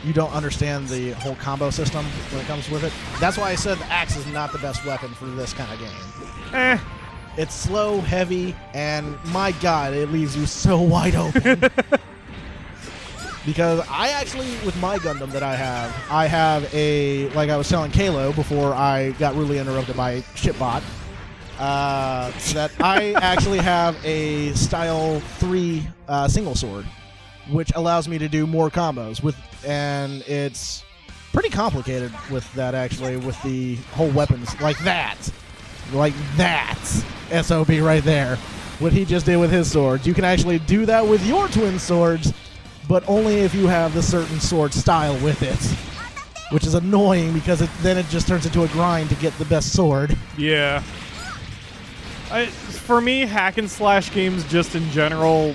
you don't understand the whole combo system when it comes with it. That's why I said the axe is not the best weapon for this kind of game. It's slow, heavy, and my god, it leaves you so wide open. Because I actually, with my Gundam that I have a, like I was telling Kalo before I got rudely interrupted by Shipbot, that I actually have a Style 3 single sword, which allows me to do more combos, and it's pretty complicated with that, actually, with the whole weapons, like that, SOB right there, what he just did with his swords. You can actually do that with your twin swords, but only if you have the certain sword style with it, which is annoying because then it just turns into a grind to get the best sword. Yeah. For me, hack and slash games just in general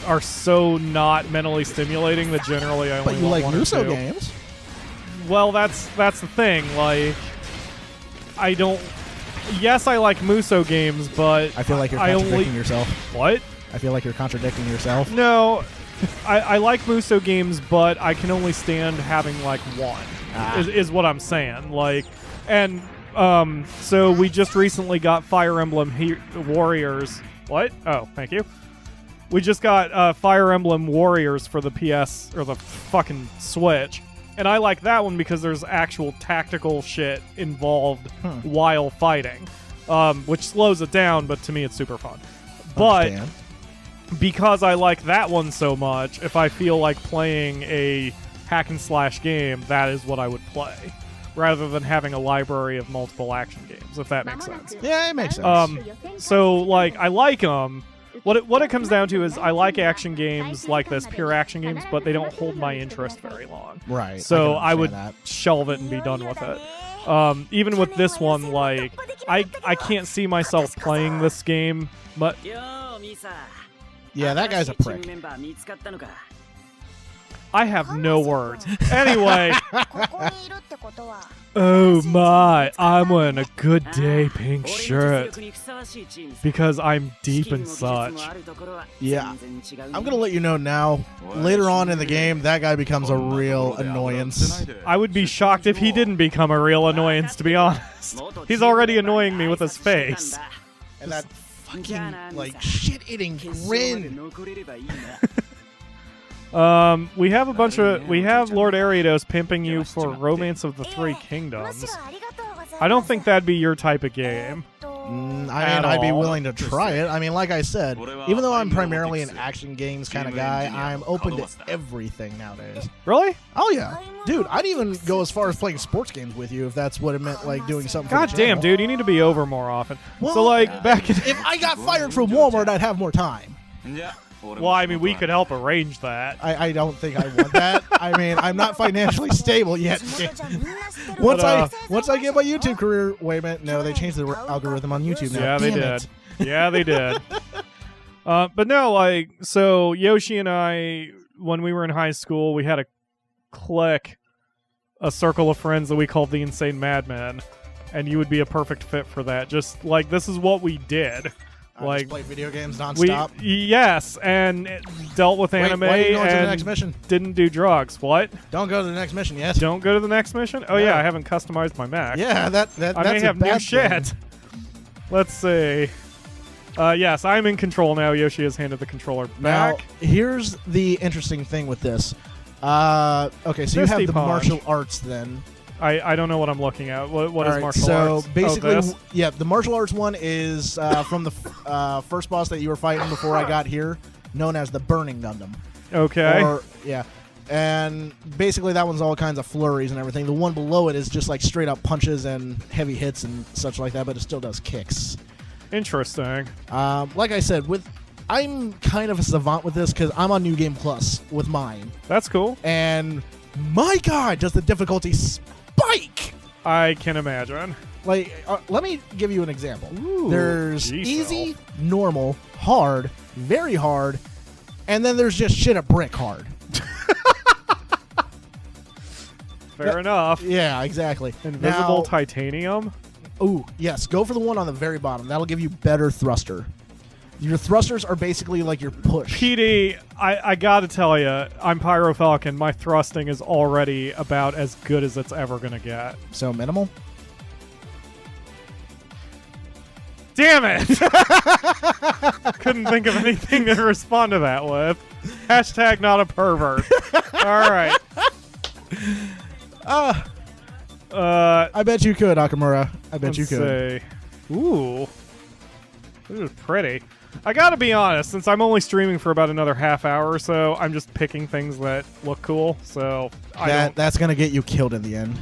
are so not mentally stimulating that generally I only But you want like one or Muso two. games? Well, that's the thing. Like, I don't. Yes, I like Muso games, but I feel like you're I contradicting only. yourself. What? I feel like you're contradicting yourself. No, I like Muso games, but I can only stand having like one. Is what I'm saying. Like, and so we just recently got Fire Emblem Warriors. What? Oh, thank you. We just got Fire Emblem Warriors for the PS or the fucking Switch. And I like that one because there's actual tactical shit involved while fighting, which slows it down, but to me it's super fun. But Understand. because I like that one so much, if I feel like playing a hack and slash game, that is what I would play, rather than having a library of multiple action games, if that makes sense. Yeah, it makes sense. So, like, I like them. What it comes down to is I like action games like this, pure action games, but they don't hold my interest very long. Right. So I can would understand shelve it and be done with it. Even with this one, like, I can't see myself playing this game, but that. Yeah, that guy's a prick. I have no words. Anyway, ここにいるってことは oh my, I'm wearing a good day pink shirt because I'm deep in such. Yeah. I'm going to let you know now, later on in the game, that guy becomes a real annoyance. I would be shocked if he didn't become a real annoyance, to be honest. He's already annoying me with his face. And that fucking, like, shit-eating grin. We have Lord Ariados pimping you for Romance of the Three Kingdoms. I don't think that'd be your type of game. I'd be willing to try it. I mean, like I said, even though I'm primarily an action games kind of guy, I'm open to everything nowadays. Really? Oh, yeah. Dude, I'd even go as far as playing sports games with you if that's what it meant, like doing something for God the damn, channel. dude, you need to be over more often. Well, so, like, back in... If I got fired from Walmart, I'd have more time. Well, I mean, we could help arrange that. I don't think I want that. I mean, I'm not financially stable yet. Once I get my YouTube career, wait a minute, no, they changed the algorithm on YouTube now. Yeah, they Damn did. it. Yeah, they did. But no, like, so Yoshi and I, when we were in high school, we had a clique, a circle of friends that we called the Insane Madmen, and you would be a perfect fit for that. Just, like, this is what we did. Like, just play video games we nonstop. yes, and it dealt with Wait, anime why are you going to the and next mission? didn't do drugs. What? Don't go to the next mission yet. Don't go to the next mission? Oh No. yeah, I haven't customized my Mac. Yeah, that's I may a have new bad shit. thing. Let's see. Yes, I'm in control now. Yoshi has handed the controller Now, back. here's the interesting thing with this. Okay, so you Fisty have the punch. martial arts then. I don't know what I'm looking at. What All is right, martial so arts? basically, Oh, this? yeah, the martial arts one is from the first boss that you were fighting before I got here, known as the Burning Gundam. Okay. Or, yeah. And basically that one's all kinds of flurries and everything. The one below it is just like straight up punches and heavy hits and such like that, but it still does kicks. Interesting. Like I said, I'm kind of a savant with this because I'm on New Game Plus with mine. That's cool. And my God, does the difficulty spike! I can imagine. Like, let me give you an example. Ooh, There's geez, easy, normal, hard, very hard, and then there's just shit a brick hard. Fair enough. Yeah, exactly. Invisible Now, titanium. ooh, yes, go for the one on the very bottom. That'll give you better thruster. Your thrusters are basically like your push. PD, I gotta tell you, I'm PyroFalkon. My thrusting is already about as good as it's ever gonna get. So minimal? Damn it! Couldn't think of anything to respond to that with. Hashtag not a pervert. All right. I bet you could, Akamura. I bet you let's could. see. Ooh. This is pretty. I gotta be honest, since I'm only streaming for about another half hour or so, I'm just picking things that look cool. So That's gonna get you killed in the end.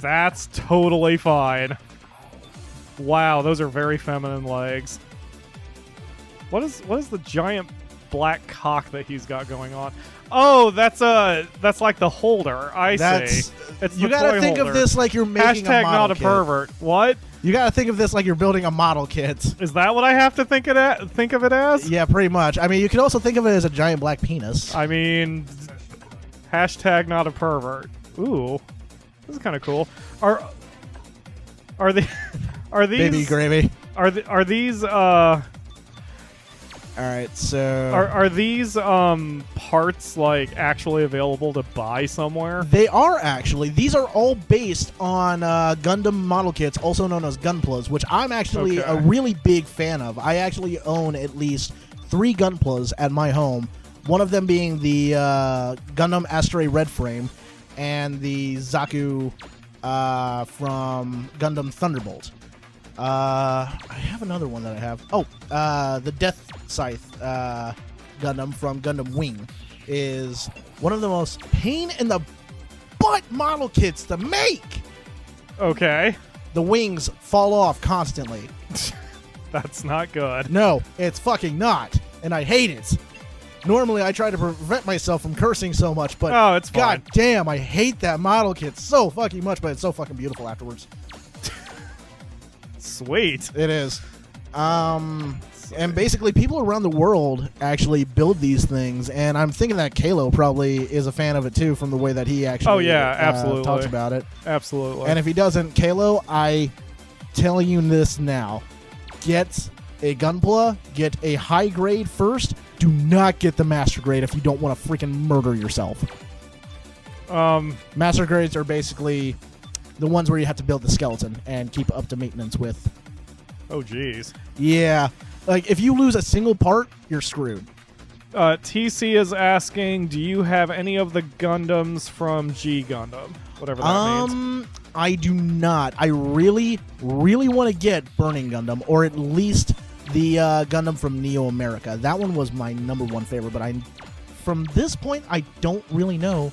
that's totally fine. Wow, those are very feminine legs. What is the giant black cock that he's got going on? Oh, that's like the holder. I see. It's You the gotta toy think holder. of this like you're making Hashtag a model not a kit. pervert. What? You gotta think of this like you're building a model kit. Is that what I have to think of it as? Yeah, pretty much. I mean, you could also think of it as a giant black penis. I mean, hashtag not a pervert. Ooh, this is kind of cool. Are these Baby gravy. are these All right, so are these parts like actually available to buy somewhere? they are actually. These are all based on Gundam model kits, also known as Gunplas, which I'm actually Okay. a really big fan of. I actually own at least 3 Gunplas at my home. One of them being the Gundam Astray Red Frame and the Zaku from Gundam Thunderbolt. I have another one that I have. Oh, the Death Scythe Gundam from Gundam Wing is one of the most pain in the butt model kits to make. Okay, The wings fall off constantly. that's not good. No, it's fucking not, and I hate it. Normally, I try to prevent myself from cursing so much, but Oh, it's fine. god damn, I hate that model kit so fucking much, but it's so fucking beautiful afterwards. Sweet. It is. And basically, people around the world actually build these things, and I'm thinking that Kalo probably is a fan of it too, from the way that he actually Oh, yeah, absolutely. talks about it. Absolutely. And if he doesn't, Kalo, I tell you this now: get a Gunpla, get a high grade first. Do not get the master grade if you don't want to freaking murder yourself. Master grades are basically the ones where you have to build the skeleton and keep up to maintenance with. oh geez. Yeah. Like, if you lose a single part, you're screwed. TC is asking, do you have any of the Gundams from G Gundam? Whatever that means. I do not. I really, really want to get Burning Gundam, or at least the Gundam from Neo America. That one was my #1 favorite, but from this point, I don't really know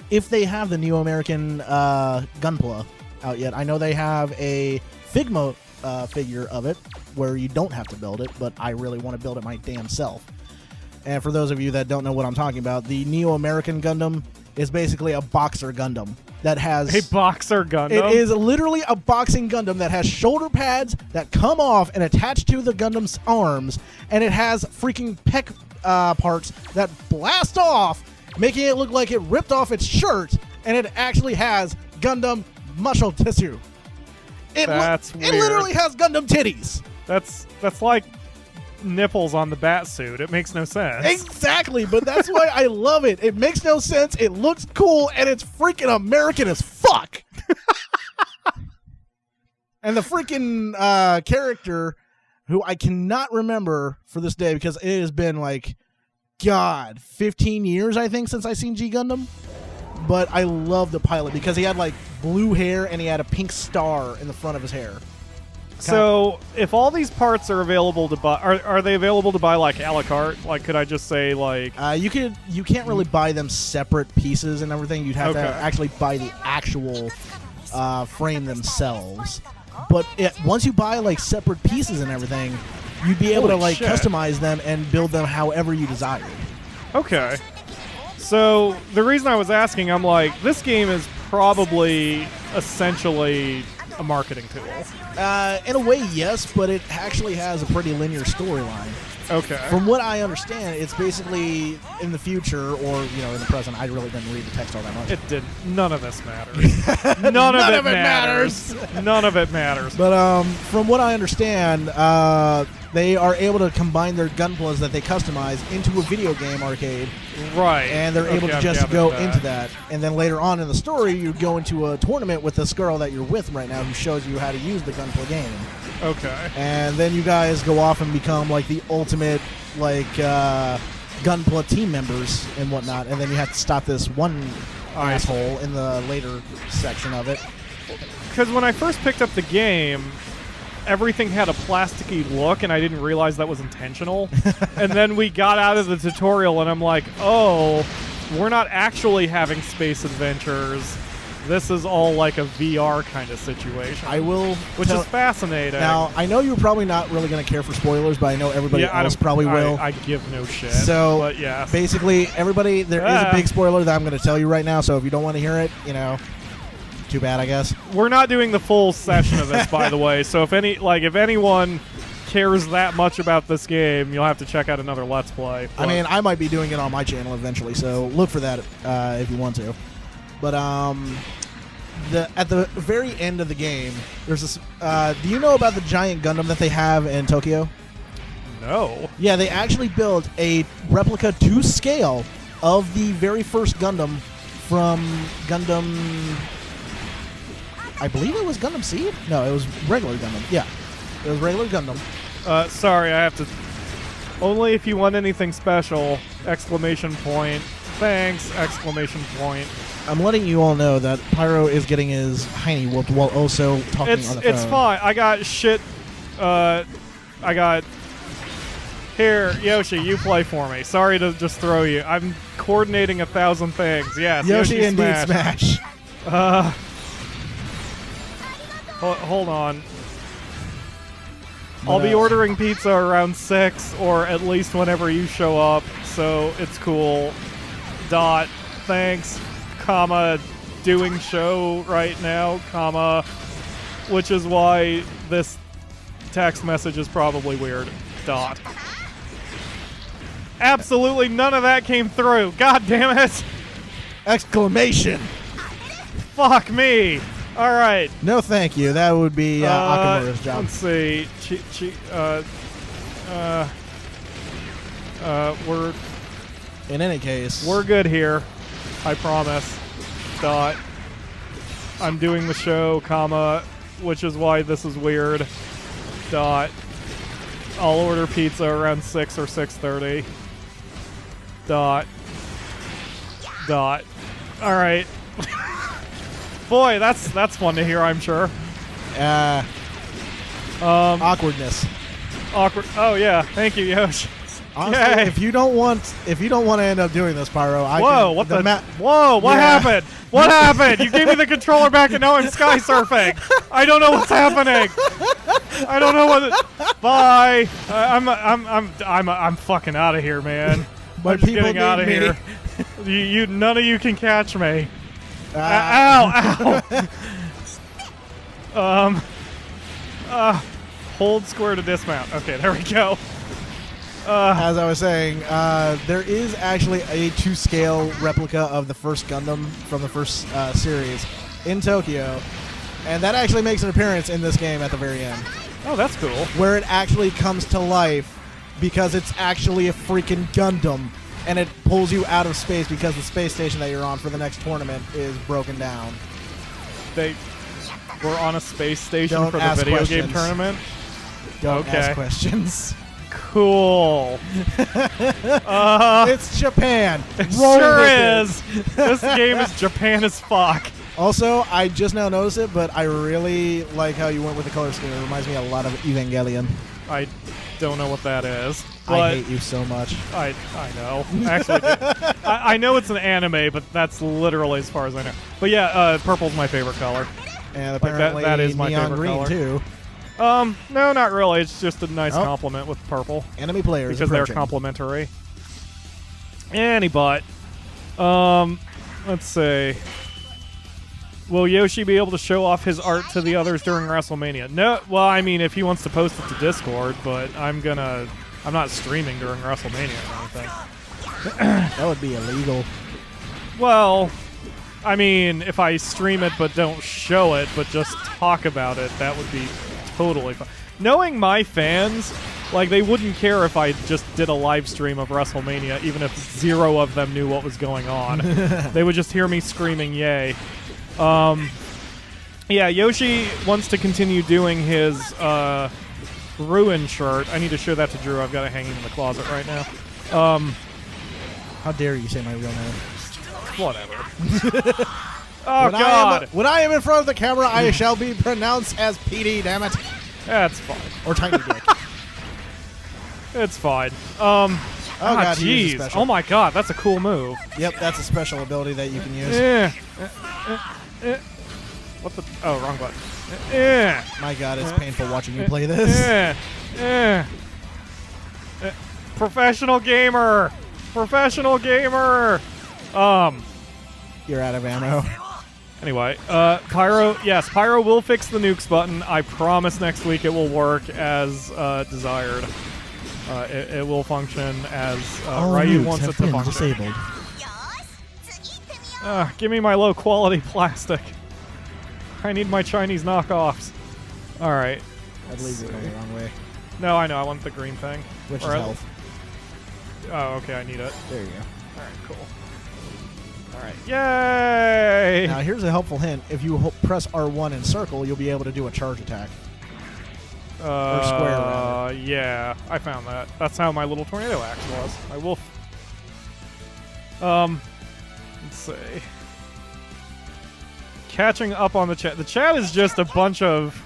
if they have the Neo American Gunpla out yet. I know they have a Figma figure of it, where you don't have to build it, but I really want to build it my damn self. And for those of you that don't know what I'm talking about, the Neo American Gundam is basically a boxer Gundam that has A boxer Gundam? It is literally a boxing Gundam that has shoulder pads that come off and attach to the Gundam's arms, and it has freaking pec parts that blast off, making it look like it ripped off its shirt, and it actually has Gundam muscle tissue. It That's weird. It literally has Gundam titties. That's like nipples on the bat suit. It makes no sense. Exactly, but that's why I love it. It makes no sense. It looks cool, and it's freaking American as fuck. And the freaking character, who I cannot remember for this day because it has been like, God, 15 years, I think, since I seen G Gundam. But I love the pilot because he had like blue hair and he had a pink star in the front of his hair. So, if all these parts are available to buy, are they available to buy like a la carte? Like, could I just say like you can't really buy them separate pieces and everything. You'd have to actually buy the actual frame themselves. But once you buy like separate pieces and everything, you'd be able to like customize them and build them however you desired. Okay. So the reason I was asking, I'm like, this game is probably essentially a marketing tool. In a way, yes, but it actually has a pretty linear storyline. Okay. From what I understand, it's basically in the future, or in the present. I really didn't read the text all that much. It did. None of this matters. None of it matters. None of it matters. But from what I understand, they are able to combine their Gunplas that they customize into a video game arcade. Right. And they're able to just go into that. And then later on in the story, you go into a tournament with this girl that you're with right now who shows you how to use the Gunpla game. Okay. And then you guys go off and become like the ultimate Gunpla team members and whatnot. And then you have to stop this one asshole in the later section of it. Because when I first picked up the game, everything had a plasticky look, and I didn't realize that was intentional. And then we got out of the tutorial, and I'm like, oh, we're not actually having space adventures. This is all like a VR kind of situation. Which is fascinating. Now, I know you're probably not really going to care for spoilers, but I know everybody else probably will. I give no shit. So, but yeah. Basically, everybody, there is a big spoiler that I'm going to tell you right now, so if you don't want to hear it, too bad, I guess. We're not doing the full session of this, by the way, so if anyone cares that much about this game, you'll have to check out another Let's Play. I mean, I might be doing it on my channel eventually, so look for that if you want to. But at the very end of the game, there's this. Do you know about the giant Gundam that they have in Tokyo? No. Yeah, they actually built a replica to scale of the very first Gundam from Gundam. I believe it was Gundam Seed? No, it was regular Gundam. Yeah, it was regular Gundam. Sorry, I have to. Only if you want anything special! Exclamation point. Thanks! Exclamation point. I'm letting you all know that Pyro is getting his hiney whooped while also talking on the phone. It's fine. I got shit. Here, Yoshi, you play for me. Sorry to just throw you. I'm coordinating 1,000 things. Yes, Yoshi indeed smash. Hold on. I'll be ordering pizza around 6, or at least whenever you show up, so it's cool. Thanks, doing show right now, which is why this text message is probably weird. Absolutely none of that came through. God damn it! Exclamation! Fuck me! Alright. No thank you. That would be Akamura's job. Let's see. We're... In any case... We're good here. I promise. I'm doing the show, which is why this is weird. I'll order pizza around 6 or 6:30. Alright. Boy, that's fun to hear, I'm sure. Awkwardness. Awkward. Oh yeah, thank you, Yosh. Honestly, if you don't want to end up doing this, Pyro, what happened? What happened? You gave me the controller back, and now I'm sky surfing. I don't know what's happening. I don't know what. Bye. I'm fucking out of here, man. I'm just getting out of here. None of you can catch me. Ow! Hold square to dismount. Okay, there we go. As I was saying, there is actually a to-scale replica of the first Gundam from the first series in Tokyo, and that actually makes an appearance in this game at the very end. Oh, that's cool. Where it actually comes to life because it's actually a freaking Gundam, and it pulls you out of space because the space station that you're on for the next tournament is broken down. They were on a space station Don't for the ask video questions. game tournament. Don't Okay. ask questions. Cool. It's Japan. It Roll sure with it. is. This game is Japan as fuck. Also, I just now noticed it, but I really like how you went with the color scheme. It reminds me a lot of Evangelion. I don't know what that is. I But hate you so much. I know. Actually, I know it's an anime, but that's literally as far as I know. But yeah, purple's my favorite color. And Like that- apparently that is my neon favorite green color. too. No, not really. It's just a nice Oh. compliment with purple Enemy players because they're approaching. complementary. Let's see. Will Yoshi be able to show off his art to the others during WrestleMania? No. Well, I mean, if he wants to post it to Discord, but I'm not streaming during WrestleMania or anything. That would be illegal. Well, I mean, if I stream it but don't show it, but just talk about it, that would be totally fine. Knowing my fans, like, they wouldn't care if I just did a live stream of WrestleMania, even if 0 of them knew what was going on. They would just hear me screaming, yay. Yeah, Yoshi wants to continue doing his Ruin shirt. I need to show that to Drew. I've got it hanging in the closet right now. How dare you say my real name? Whatever. Oh, God. When I am in front of the camera, I shall be pronounced as PD, damn it. That's fine. Or Tiny Dick. It's fine. God, he uses jeez. special. Oh, my God. That's a cool move. Yep, that's a special ability that you can use. What the? Oh, wrong button. My God, it's painful watching you play this. Professional gamer. Professional gamer. You're out of ammo. Anyway, Pyro. Yes, Pyro will fix the nukes button. I promise next week it will work as desired. It will function as Ryu wants it to function. disabled. よーし次行ってみよう Give me my low quality plastic. I need my Chinese knockoffs. All right. I believe you're going the wrong way. No, I know. I want the green thing. Which is Or at- health. Oh, okay. I need it. There you go. All right. Cool. All right. Yay! Now, here's a helpful hint. If you press R1 in circle, you'll be able to do a charge attack. or square, rather. Yeah, I found that. That's how my little tornado axe was. My wolf. Let's see. Catching up on the chat. The chat is just a bunch of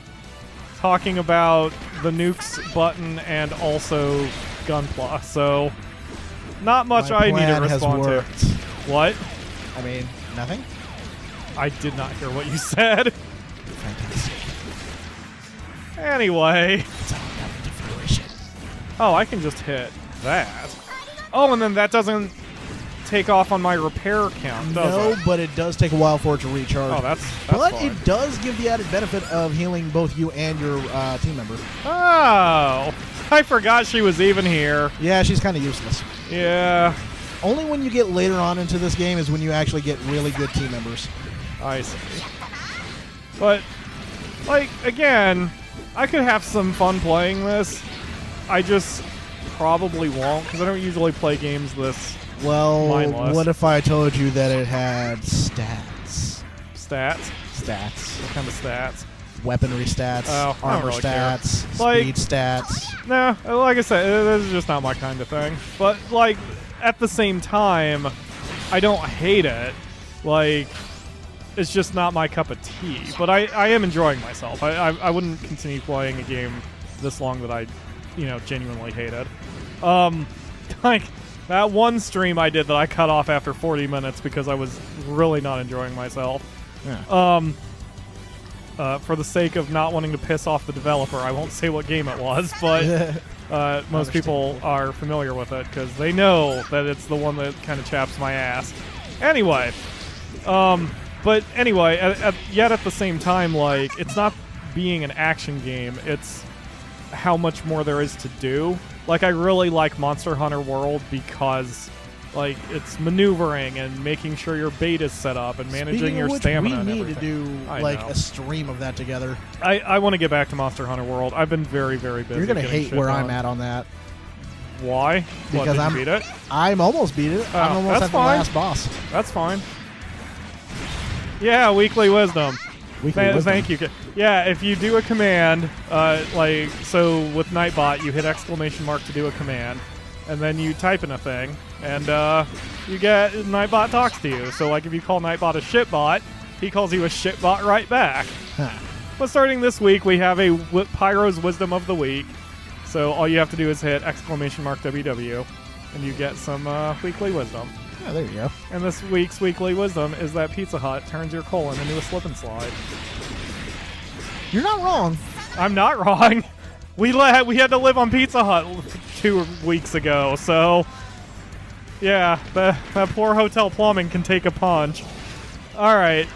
talking about the nukes button and also Gunpla. So, not much My I need to plan has respond to. worked. What? I mean, nothing? I did not hear what you said. Fantastic. Anyway. It's all coming to fruition. Oh, I can just hit that. Oh, and then that doesn't take off on my repair count, does No, it? but it does take a while for it to recharge. Oh, that's but fine. it does give the added benefit of healing both you and your team member. Oh, I forgot she was even here. Yeah, she's kind of useless. Yeah, Only when you get later on into this game is when you actually get really good team members. I see. But, like, again, I could have some fun playing this. I just probably won't, because I don't usually play games this Well, mindless. what if I told you that it had stats? Stats. Stats. What kind of stats? Weaponry stats, Oh, I don't armor really care. stats, Like- speed stats. No, like I said, this is just not my kind of thing. But, like, at the same time, I don't hate it. Like, it's just not my cup of tea. But I am enjoying myself. I wouldn't continue playing a game this long that I, genuinely hated. Like, that one stream I did that I cut off after 40 minutes because I was really not enjoying myself. Yeah. For the sake of not wanting to piss off the developer, I won't say what game it was, but most people are familiar with it because they know that it's the one that kind of chaps my ass. Anyway, yet at the same time, like, it's not being an action game, it's how much more there is to do. Like, I really like Monster Hunter World because, like, it's maneuvering and making sure your bait is set up and managing Speaking your of which, stamina we and need everything. to do I like know. a stream of that together. I want to get back to Monster Hunter World. I've been very, very busy. You're gonna getting hate shit where done. I'm at on that. Why? What, Because did you beat it? I'm almost beat it. I'm Oh, almost that's at the fine. last boss. That's fine. Yeah, weekly wisdom. Weekly wisdom. Thank you. Yeah, if you do a command, like, so with Nightbot, you hit exclamation mark to do a command, and then you type in a thing, and you get, Nightbot talks to you. So, like, if you call Nightbot a shitbot, he calls you a shitbot right back. Huh. But starting this week, we have a Pyro's Wisdom of the Week. So all you have to do is hit exclamation mark WW, and you get some weekly wisdom. Yeah, there you go. And this week's weekly wisdom is that Pizza Hut turns your colon into a slip and slide. You're not wrong. I'm not wrong. We had to live on Pizza Hut 2 weeks ago, so yeah, that poor hotel plumbing can take a punch. All right.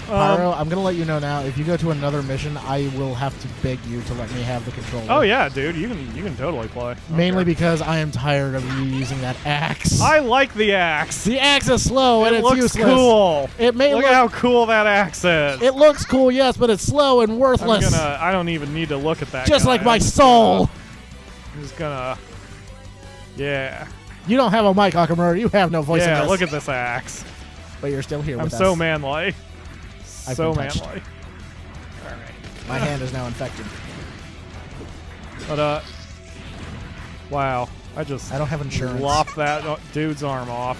Pyro, I'm going to let you know now, if you go to another mission, I will have to beg you to let me have the controller. Oh yeah, dude, you can totally play. Mainly because I am tired of you using that axe. I like the axe. The axe is slow and It it's looks useless. cool. It may Look look at how cool that axe is. It looks cool, yes, but it's slow and worthless. I don't even need to look at that. Just guy. like my I'm just soul. I'm just gonna. Yeah. You don't have a mic, Akamura. You have no voice in Yeah. this. Look at this axe. But you're still here I'm with so us. manly. I've So been touched. manly. All right. My hand is now infected. But wow. I just I don't have insurance. lopped that dude's arm off.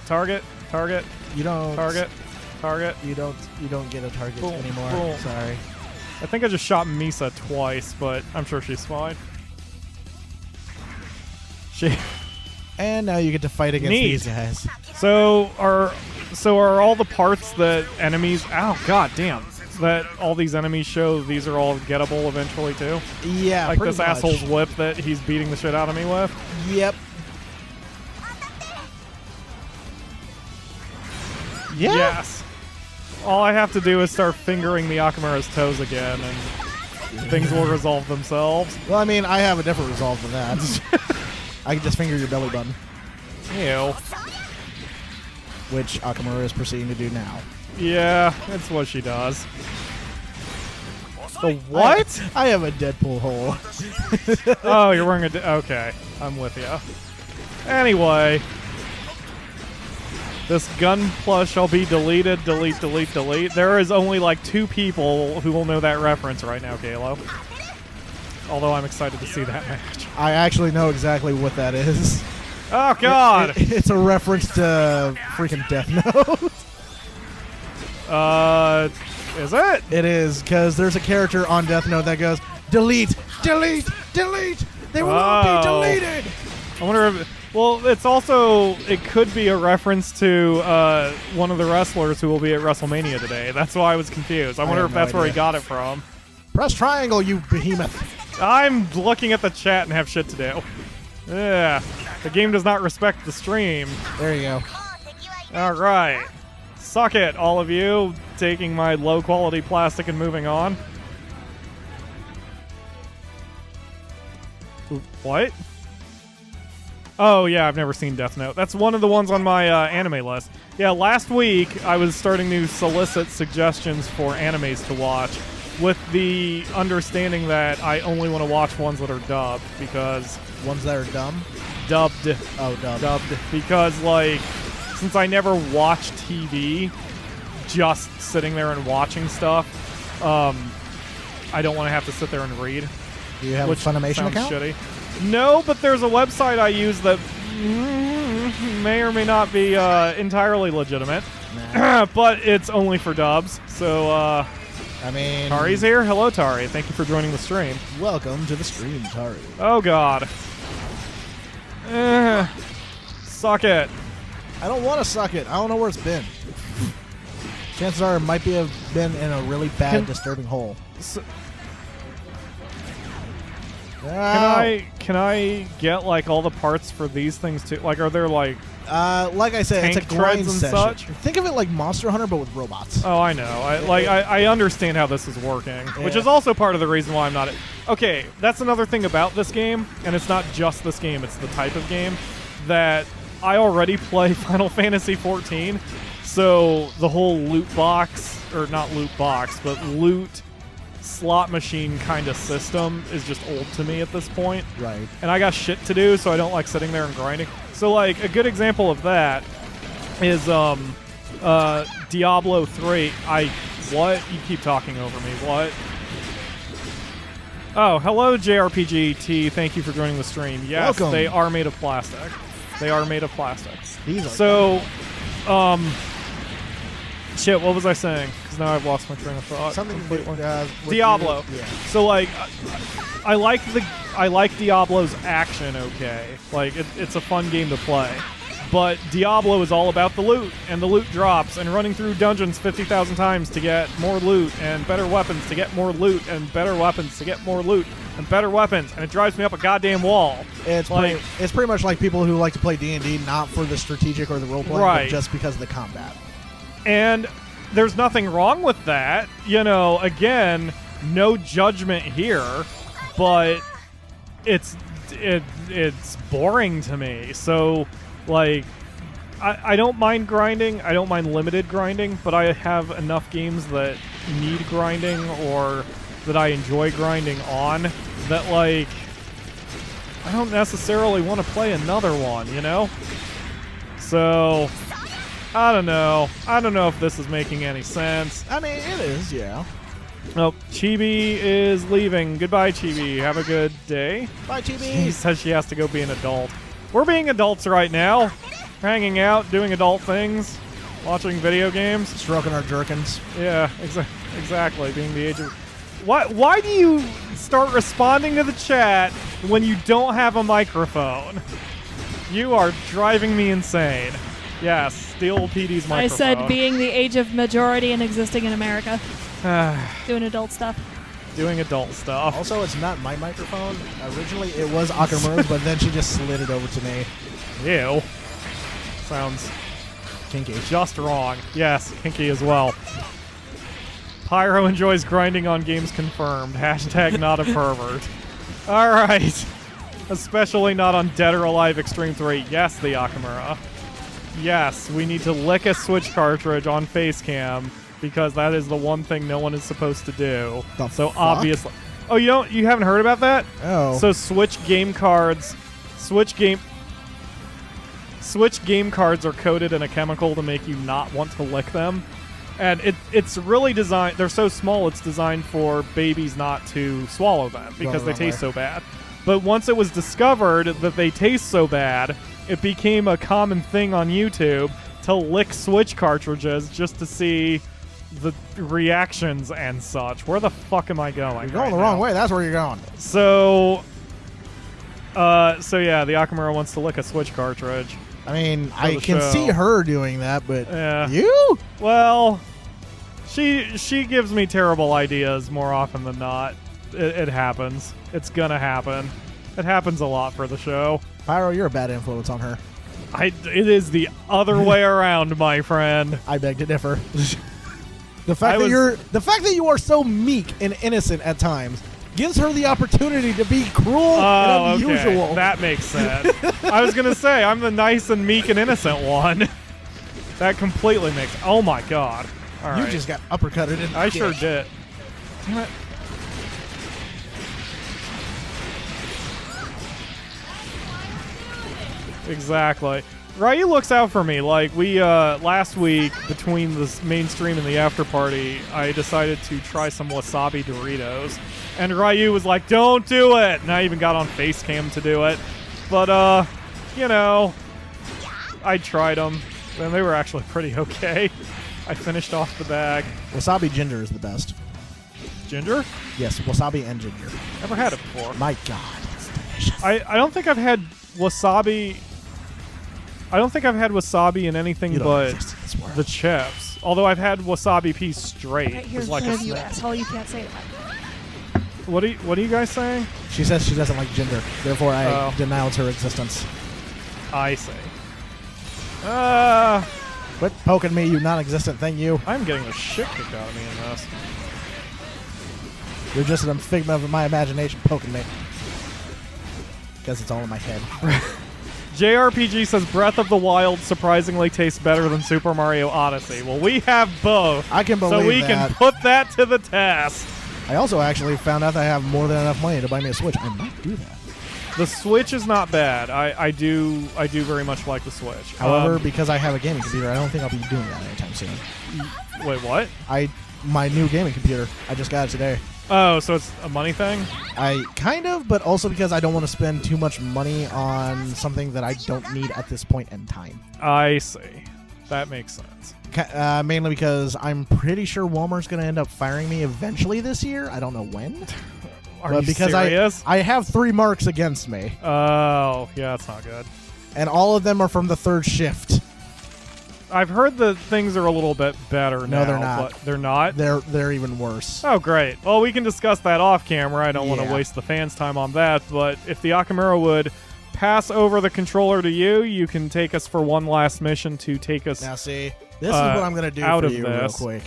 Target. You don't Target. You don't get a target Boom, anymore. boom. Sorry. I think I just shot Misa twice, but I'm sure she's fine. And now you get to fight against Neat. these guys. So are all the parts that enemies? Oh god damn! That all these enemies show. These are all gettable eventually too. Yeah, Like pretty this much. asshole's whip that he's beating the shit out of me with. Yep. Yeah. Yes. All I have to do is start fingering the Akamura's toes again, and things will resolve themselves. Well, I mean, I have a different resolve than that. I can just finger your belly button, Ew. which Akamura is proceeding to do now. Yeah, that's what she does. The what? I have a Deadpool hole. Oh, you're wearing a... okay, I'm with you. Anyway. This Gunpla shall be deleted, delete. There is only like 2 people who will know that reference right now, Kalo. Although I'm excited to see that match. I actually know exactly what that is. Oh, God! It's a reference to freaking Death Note. Is it? It is, because there's a character on Death Note that goes, delete. They will not be Oh. deleted. I wonder if... Well, it's also... It could be a reference to one of the wrestlers who will be at WrestleMania today. That's why I was confused. I wonder have if no that's where he idea. got it from. Press triangle, you behemoth. I'm looking at the chat and have shit to do. Yeah. The game does not respect the stream. There you go. Alright. Suck it, all of you. Taking my low-quality plastic and moving on. What? Oh, yeah, I've never seen Death Note. That's one of the ones on my anime list. Yeah, last week I was starting to solicit suggestions for animes to watch with the understanding that I only want to watch ones that are dubbed because... Ones that are dumb. Dubbed. Oh, dumb. Dubbed. Because, like, since I never watch TV, just sitting there and watching stuff, I don't want to have to sit there and read. Do you have Which a Funimation sounds account? shitty. No, but there's a website I use that may or may not be entirely legitimate. Nah. But it's only for dubs. So, I mean, Tari's here. Hello, Tari. Thank you for joining the stream. welcome to the stream, Tari. Oh, God. Suck it. I don't want to suck it. I don't know where it's been. Chances are it might have been in a really bad, disturbing hole. Can I get like all the parts for these things too? Like, are there like? Like I said, it's a tank grind treads and session. such? Think of it like Monster Hunter, but with robots. Oh, I know. I understand how this is working, which Yeah. is also part of the reason why I'm not. Okay, that's another thing about this game, and it's not just this game; it's the type of game that I already play Final Fantasy XIV. So the whole loot box, or not loot box, but loot slot machine kind of system is just old to me at this point. Right. And I got shit to do, so I don't like sitting there and grinding. So, like, a good example of that is Diablo 3. What? You keep talking over me. What? Oh, hello, JRPGT. Thank you for joining the stream. Yes, Welcome. they are made of plastic. They are made of plastic. These are So, shit, what was I saying? Because now I've lost my train of thought. something completely. with Diablo. Yeah. So, like, I like Diablo's action. Okay, like it's a fun game to play, but Diablo is all about the loot and the loot drops and running through dungeons 50,000 times to get more loot and better weapons to get more loot and better weapons to get more loot and better weapons, and it drives me up a goddamn wall. It's Like- it's pretty much like people who like to play D&D not for the strategic or the role playing, Right. but just because of the combat. And there's nothing wrong with that. You know, again, no judgment here, but it's boring to me. So, like, I don't mind grinding. I don't mind limited grinding, but I have enough games that need grinding or that I enjoy grinding on that, like, I don't necessarily want to play another one, you know? So, I don't know. I don't know if this is making any sense. I mean, it is, yeah. Oh, Chibi is leaving. Goodbye, Chibi. Have a good day. Bye, She TB. says she has to go be an adult. We're being adults right now. Hanging out, doing adult things, watching video games. Stroking our jerkins. Yeah, exactly. Being the age of... Why do you start responding to the chat when you don't have a microphone? You are driving me insane. Yes, steal PD's microphone. I said being the age of majority and existing in America. Doing adult stuff. Doing adult stuff. Also, it's not my microphone. Originally, it was Akamura's, but then she just slid it over to me. Ew. Sounds Kinky. just wrong. Yes, kinky as well. Pyro enjoys grinding on games confirmed. Hashtag not a pervert. Alright. Especially not on Dead or Alive Extreme 3. Yes, the Akamura. Yes, we need to lick a Switch cartridge on Facecam because that is the one thing no one is supposed to do. The So fuck? obviously... Oh, you haven't heard about that? Oh. So Switch game cards are coated in a chemical to make you not want to lick them. And it's really designed, they're so small it's designed for babies not to swallow them because they taste so bad. But once it was discovered that they taste so bad, it became a common thing on YouTube to lick Switch cartridges just to see the reactions and such. Where the fuck am I going? You're going the wrong way. That's where you're going. So yeah, the Akamura wants to lick a Switch cartridge. I mean, For I the can show. see her doing that, but Yeah. you? Well, she gives me terrible ideas more often than not. It happens. It's gonna happen. It happens a lot for the show. Pyro, you're a bad influence on her. It is the other way around, my friend. I beg to differ. The fact that you are so meek and innocent at times gives her the opportunity to be cruel and unusual. Okay. That makes sense. I was gonna say I'm the nice and meek and innocent one. That completely makes. Oh my god! All You right. just got uppercutted in the I sure dick. did. Damn it. Exactly. Ryu looks out for me. Like, we, last week, between the mainstream and the after party, I decided to try some wasabi Doritos. And Ryu was like, don't do it! And I even got on face cam to do it. But, you know, I tried them, and they were actually pretty okay. I finished off the bag. Wasabi ginger is the best. Ginger? Yes, wasabi and ginger. Never had it before. My God, it's delicious. I don't think I've had wasabi. I don't think I've had wasabi in anything You don't but exist in this world. the chips. Although I've had wasabi peas straight. Right here in It's like front a of you, snack. asshole. You can't say that. What are you guys saying? She says she doesn't like ginger, therefore I Oh. denounce her existence. I see. Quit poking me, you non-existent thing, you. I'm getting the shit kicked out of me in this. You're just a figment of my imagination poking me. Because it's all in my head. JRPG says Breath of the Wild surprisingly tastes better than Super Mario Odyssey. Well, we have both. I can believe so we that. can put that to the test. I also actually found out that I have more than enough money to buy me a Switch. I might do that. The Switch is not bad. I do very much like the Switch. However, because I have a gaming computer, I don't think I'll be doing that anytime soon. Wait, what? My new gaming computer. I just got it today. Oh, so it's a money thing? I kind of, but also because I don't want to spend too much money on something that I don't need at this point in time. I see. That makes sense. Mainly because I'm pretty sure Walmart's going to end up firing me eventually this year. I don't know when. Are you because serious? I have 3 marks against me. Oh, yeah, that's not good. And all of them are from the 3rd shift. I've heard that things are a little bit better now. No, they're not. But they're not? They're even worse. Oh, great. Well, we can discuss that off camera. I don't want to Yeah. waste the fans' time on that. But if the Akamura would pass over the controller to you, you can take us for one last mission to take us Now, see, this is what I'm going to do out for of you this. real quick.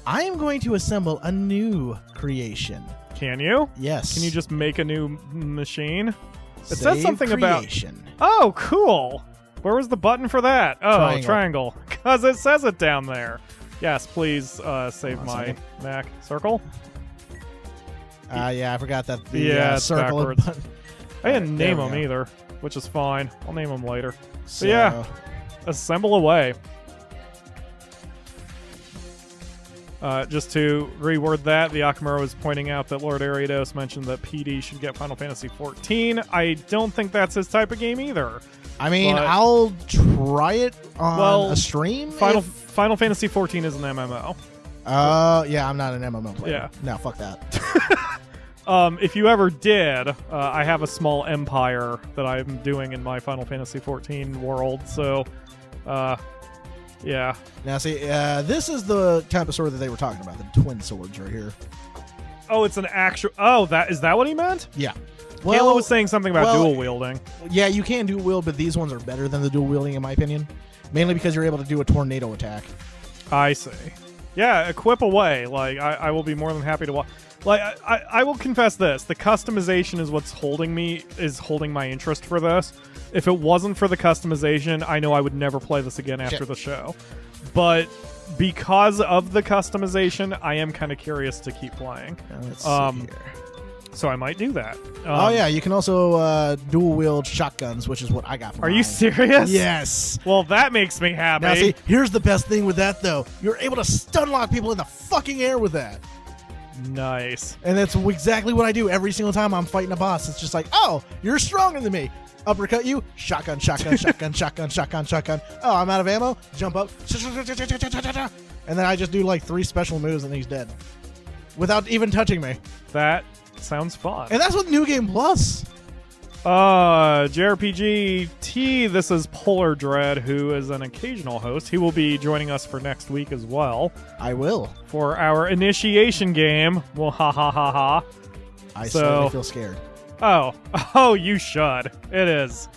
I am going to assemble a new creation. Can you? Yes. Can you just make a new machine? It Save says something creation. about... Oh, cool. Where was the button for that? Oh, Triangle. Because it says it down there. Yes, please save Hold on a my second. Mac. Circle? Yeah, I forgot that the Yeah, it's circle backwards. button. I didn't There name we them go. either, which is fine. I'll name them later. So, yeah. Assemble away. Just to reword that, the Akamura was pointing out that Lord Ariados mentioned that PD should get Final Fantasy XIV. I don't think that's his type of game either. I mean, But- I'll try it on a stream. Final Fantasy XIV is an MMO. Yeah, I'm not an MMO player. Yeah. No, fuck that. If you ever did, I have a small empire that I'm doing in my Final Fantasy XIV world, so, yeah. Now, see, this is the type of sword that they were talking about, the twin swords right here. Oh, it's an actual... Oh, is that what he meant? Yeah. Kayla was saying something about dual wielding. Yeah, you can dual wield, but these ones are better than the dual wielding, in my opinion. Mainly because you're able to do a tornado attack. I see. Yeah, equip away. Like, I will be more than happy to watch. Like, I will confess this. The customization is what's holding my interest for this. If it wasn't for the customization, I know I would never play this again after the show. But because of the customization, I am kind of curious to keep playing. Now, let's see here. So I might do that. Oh, yeah, you can also dual wield shotguns, which is what I got from Are mine. you serious? Yes. Well, that makes me happy. Now, see, here's the best thing with that, though. You're able to stun lock people in the fucking air with that. Nice. And that's exactly what I do every single time I'm fighting a boss. It's just like, oh, you're stronger than me. Uppercut you, shotgun, shotgun, shotgun, shotgun, shotgun, shotgun. Oh, I'm out of ammo. Jump up. And then I just do like 3 special moves and he's dead. Without even touching me. That sounds fun. And that's with New Game Plus. JRPG-T, this is Polar Dread, who is an occasional host. He will be joining us for next week as well. I will. For our initiation game. Well, ha ha ha ha. I slightly feel scared. Oh, you should. It is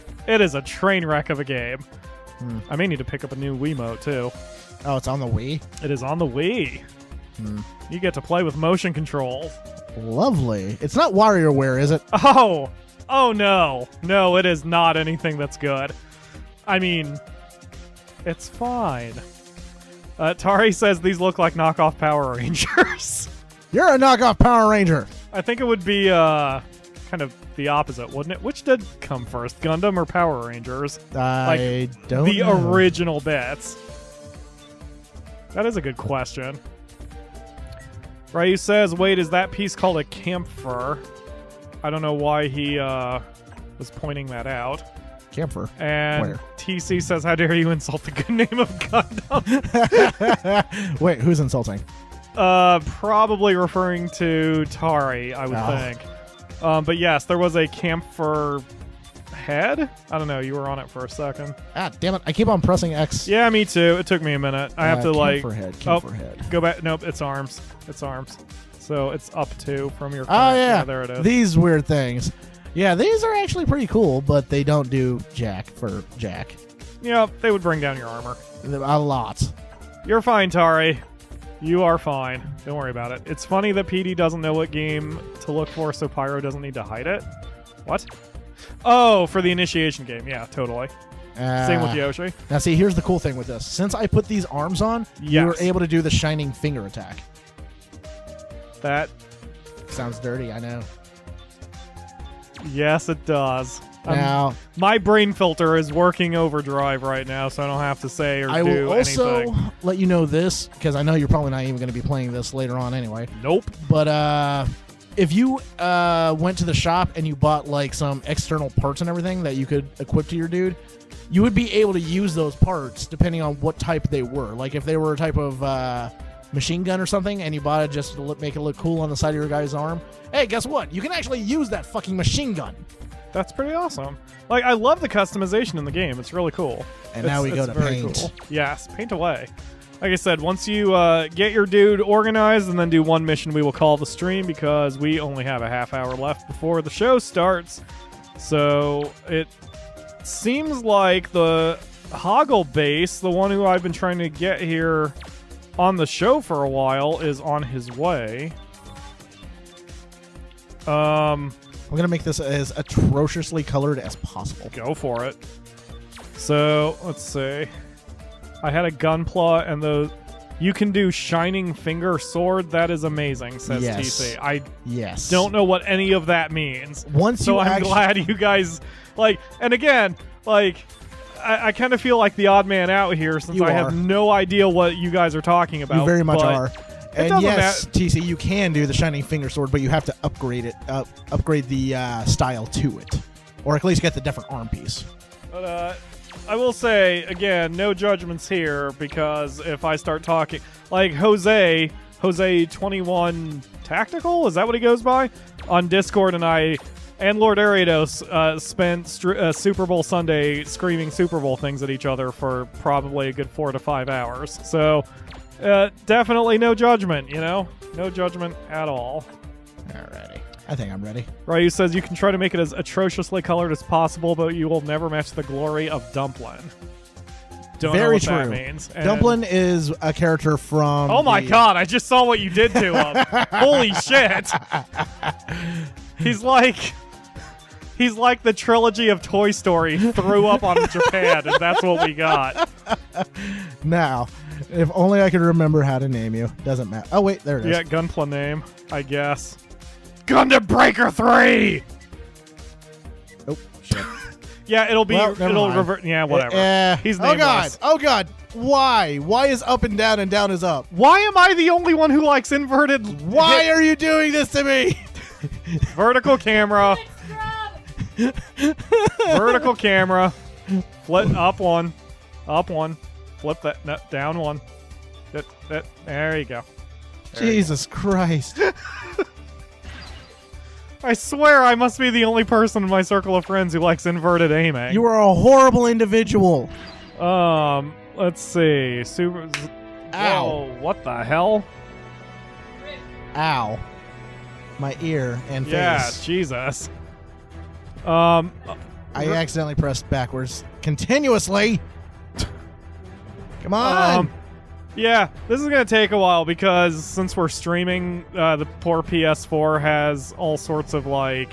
a train wreck of a game. I may need to pick up a new Wiimote, too. Oh, it's on the Wii? It is on the Wii. You get to play with motion controls. Lovely. It's not WarioWare, is it? Oh no. No, it is not anything that's good. I mean, it's fine. Tari says these look like knockoff Power Rangers. You're a knockoff Power Ranger. I think it would be kind of the opposite, wouldn't it? Which did come first, Gundam or Power Rangers? I don't The know. original bits. That is a good question. Ryu says, wait, is that piece called a camphor? I don't know why he was pointing that out. Camphor. And Where? TC says, how dare you insult the good name of Gundam? Wait, who's insulting? Probably referring to Tari, I would think. But yes, there was a camphor head? I don't know, you were on it for a second. Ah, damn it. I keep on pressing X. Yeah, me too. It took me a minute. I have to camphor head. Go back. Nope, it's arms. It's arms. So it's up 2 from your Oh, yeah. there it is. These weird things. Yeah, these are actually pretty cool, but they don't do jack for jack. Yeah, they would bring down your armor. A lot. You're fine, Tari. You are fine. Don't worry about it. It's funny that PD doesn't know what game to look for, so Pyro doesn't need to hide it. What? Oh, for the initiation game. Yeah, totally. Same with Yoshi. Now, see, here's the cool thing with this. Since I put these arms on, you were able to do the shining finger attack. That Sounds dirty, I know. Yes, it does. Now, My brain filter is working overdrive right now, so I don't have to say or I do will also anything. let you know this, because I know you're probably not even going to be playing this later on anyway. Nope. But if you went to the shop and you bought like some external parts and everything that you could equip to your dude, you would be able to use those parts depending on what type they were. Like if they were a type of machine gun or something and you bought it just to make it look cool on the side of your guy's arm, hey, guess what? You can actually use that fucking machine gun. That's pretty awesome. Like, I love the customization in the game. It's really cool. And now we go to very paint. Cool. Yes, paint away. Like I said, once you get your dude organized and then do one mission, we will call the stream because we only have a half hour left before the show starts. So it seems like the Hoggle base, the one who I've been trying to get here on the show for a while, is on his way. I'm going to make this as atrociously colored as possible. Go for it. So, let's see. I had a Gunpla and the... You can do Shining Finger Sword. That is amazing, says Yes. TC. I Yes. don't know what any of that means. Once So you I'm actually... glad you guys... Like, and again, like... I kind of feel like the odd man out here since You I are. have no idea what you guys are talking about. You very much but are. And doesn't yes, TC, you can do the Shining Finger Sword, but you have to upgrade it, upgrade the style to it, or at least get the different arm piece. But I will say, again, no judgments here, because if I start talking... Like, Jose 21 Tactical? Is that what he goes by? On Discord, and Lord Ariados spent Super Bowl Sunday screaming Super Bowl things at each other for probably a good 4 to 5 hours. So, definitely no judgment, you know? No judgment at all. Alrighty. I think I'm ready. Ryu says you can try to make it as atrociously colored as possible, but you will never match the glory of Dumplin. Don't know Very what that true. means. And- Dumplin is a character from... Oh my god, I just saw what you did to him. Holy shit. He's like the trilogy of Toy Story threw up on Japan, and that's what we got. Now, if only I could remember how to name you. Doesn't matter. Oh, wait, there it is. Yeah, Gunpla name, I guess. Gundam Breaker 3! Oh, shit. Yeah, it'll be... Well, never it'll mind. revert... Yeah, whatever. He's Oh, God. nameless. Oh, God. Why? Why is up and down is up? Why am I the only one who likes inverted... Why are you doing this to me? Vertical camera. Vertical camera. Flip up one. Up one. Flip that. No, down one. There you go. Jesus Christ. I swear I must be the only person in my circle of friends who likes inverted aiming. You are a horrible individual. Let's see. Super. Ow. Whoa, what the hell? Ow. My ear and Yeah, face. Jesus. I accidentally pressed backwards continuously. Come on. Yeah, this is going to take a while because since we're streaming, the poor PS4 has all sorts of, like,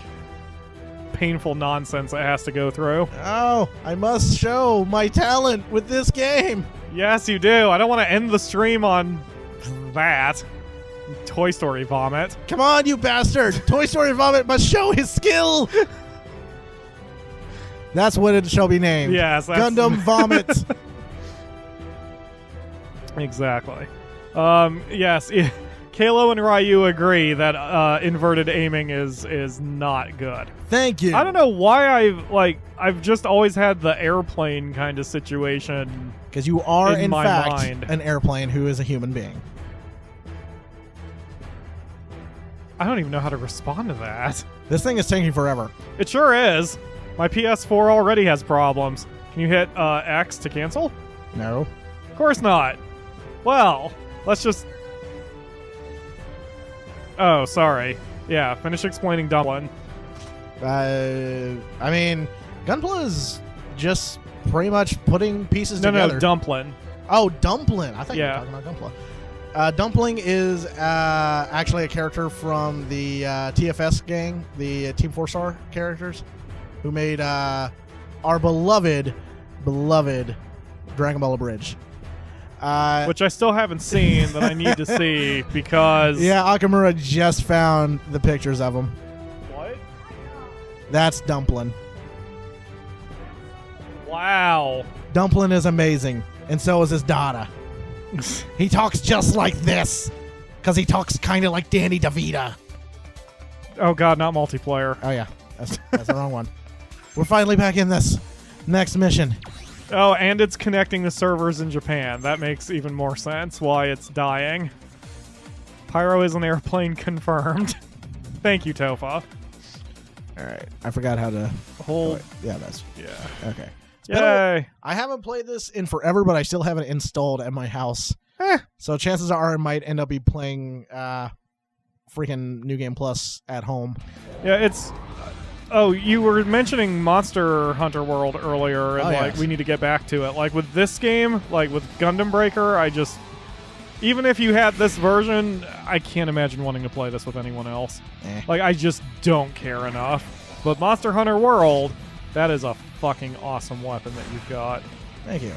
painful nonsense it has to go through. Oh, I must show my talent with this game. Yes, you do. I don't want to end the stream on that. Toy Story vomit. Come on, you bastard. Toy Story Vomit must show his skill. That's what it shall be named. Yes, that's... Gundam Vomit. Exactly. Yes, Kalo and Ryu agree that inverted aiming is not good. Thank you. I don't know why I've just always had the airplane kind of situation. Because you are, in in my fact, mind. an airplane who is a human being. I don't even know how to respond to that. This thing is taking forever. It sure is. My PS4 already has problems. Can you hit X to cancel? No. Of course not. Well, let's just... Oh, sorry. Yeah, finish explaining Dumplin. I mean, Gunpla is just pretty much putting pieces No, together. no, Dumplin. Oh, Dumplin. I thought you were Yeah. talking about Gunpla. Dumpling is actually a character from the TFS gang, the Team 4-Star characters, who made our beloved Dragon Ball Abridged. which I still haven't seen that I need to see because... Yeah, Akamura just found the pictures of him. What? That's Dumpling. Wow. Dumpling is amazing, and so is his Dada. He talks just like this, because he talks kind of like Danny DeVita. Oh god, not multiplayer. Oh yeah, that's the wrong one. We're finally back in this next mission. Oh, and it's connecting the servers in Japan. That makes even more sense why it's dying. Pyro is an airplane confirmed. Thank you, Tofa. All right, I forgot how to Hold. oh, wait. Yeah, that's Yeah. okay. Yay. I haven't played this in forever, but I still have it installed at my house. So chances are I might end up be playing freaking New Game Plus at home. Yeah, it's... Oh, you were mentioning Monster Hunter World earlier, and yes. we need to get back to it. Like with this game, like with Gundam Breaker, I just... Even if you had this version, I can't imagine wanting to play this with anyone else. Like, I just don't care enough. But Monster Hunter World, that is a fucking awesome weapon that you've got. Thank you.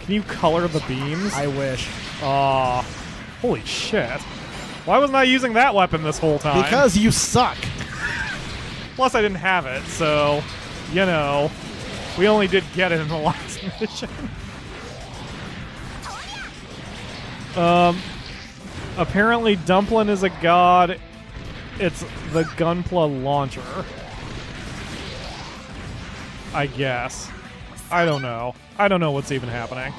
Can you color the beams? I wish. Aw. Holy shit. Why wasn't I using that weapon this whole time? Because you suck. Plus, I didn't have it, so, you know, we only did get it in the last mission. Apparently, Dumpling is a god. It's the Gunpla launcher. I guess. I don't know. I don't know what's even happening.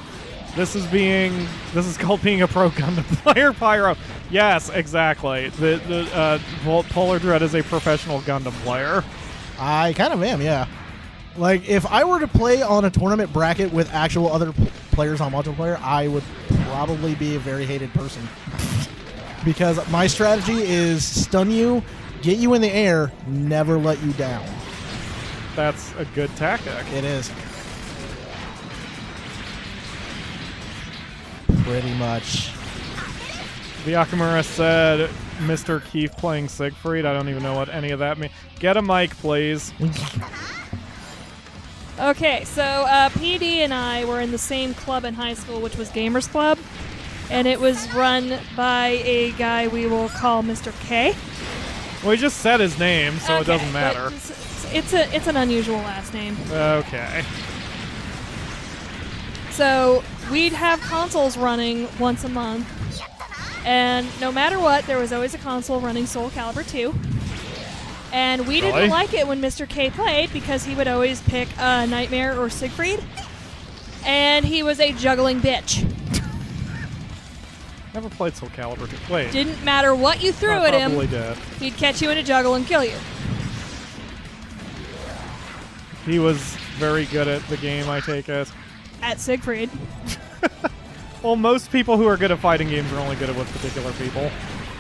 This is called being a pro Gundam player, Pyro. Yes, exactly. The Polar Dread is a professional Gundam player. I kind of am, yeah. Like, if I were to play on a tournament bracket with actual other players on multiplayer, I would probably be a very hated person. Because my strategy is stun you, get you in the air, never let you down. That's a good tactic. It is. Pretty much. The Akamura said, Mr. Keith playing Siegfried. I don't even know what any of that means. Get a mic, please. Okay, so PD and I were in the same club in high school, which was Gamers Club, and it was run by a guy we will call Mr. K. Well, he just said his name, so it doesn't but matter. It's an unusual last name. Okay. So we'd have consoles running once a month, and no matter what, there was always a console running Soul Calibur 2. And we Really? didn't like it when Mr. K played because he would always pick Nightmare or Siegfried, and he was a juggling bitch. Never played Soul Calibur 2. Wait. Didn't matter what you threw I at him, probably did. he'd catch you in a juggle and kill you. He was very good at the game, I take it. At Siegfried. Well, most people who are good at fighting games are only good at with particular people,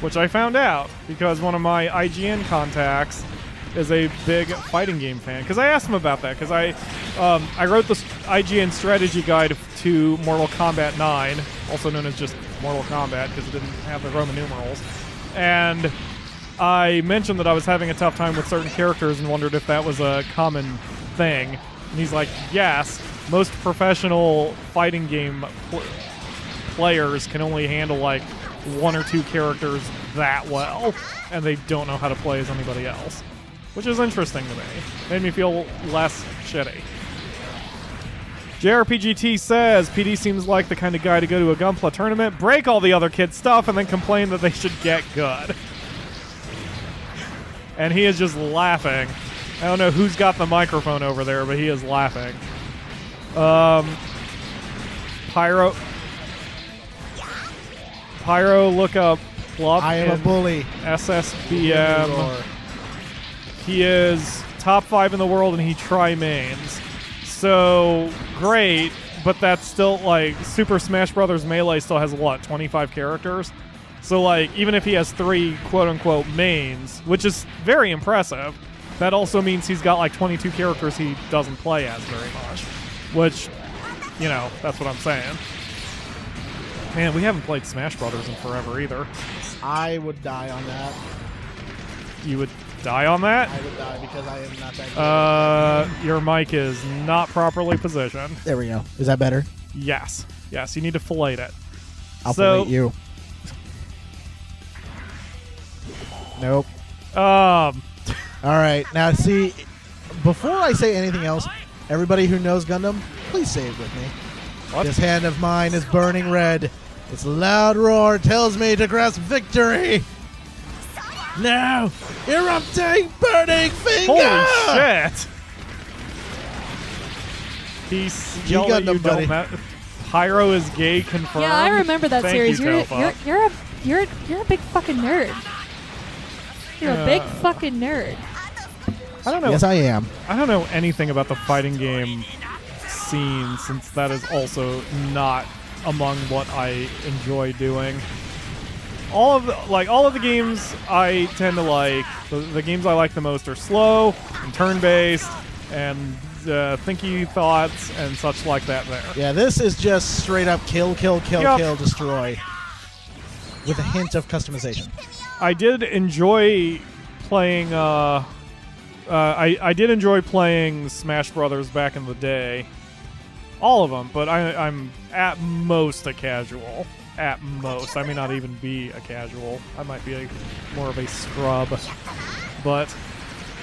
which I found out because one of my IGN contacts is a big fighting game fan. Because I asked him about that, because I wrote this IGN strategy guide to Mortal Kombat 9, also known as just Mortal Kombat because it didn't have the Roman numerals. And I mentioned that I was having a tough time with certain characters and wondered if that was a common thing. And he's like, yes, most professional fighting game players can only handle like one or two characters that well, and they don't know how to play as anybody else, which is interesting to me. Made me feel less shitty. JRPGT says, PD seems like the kind of guy to go to a Gunpla tournament, break all the other kids' stuff, and then complain that they should get good. And he is just laughing. I don't know who's got the microphone over there, but he is laughing. Pyro, look up Plup I am a bully. SSBM. He is top 5 in the world, and he tri-mains. So, great, but that's still, like, Super Smash Bros. Melee still has, what, 25 characters? So, like, even if he has 3 quote-unquote mains, which is very impressive, that also means he's got, like, 22 characters he doesn't play as very much. Which, you know, that's what I'm saying. Man, we haven't played Smash Brothers in forever either. I would die on that. You would die on that? I would die because I am not that good. Your mic is not properly positioned. There we go. Is that better? Yes. Yes, you need to fillet it. I'll So- fillet you. Nope. Um, All right. Now, see, before I say anything else, everybody who knows Gundam, please say it with me. What? This hand of mine is burning red. Its loud roar tells me to grasp victory. Now, erupting, burning finger! holy shit! He's G yelling at you Gundam, buddy. don't Pyro is gay confirmed. Yeah, I remember that Thank series. You, Tofa. You're a big fucking nerd. You're a big fucking nerd. I don't know. Yes, I am. I don't know anything about the fighting game scene, since that is also not among what I enjoy doing. All of the games I tend to like. The games I like the most are slow and turn-based and thinky thoughts and such like that. There. Yeah, this is just straight up kill, Yep. kill, destroy. With a hint of customization. I did enjoy playing. I did enjoy playing Smash Brothers back in the day. All of them, but I'm at most a casual. At most, I may not even be a casual. I might be more of a scrub. But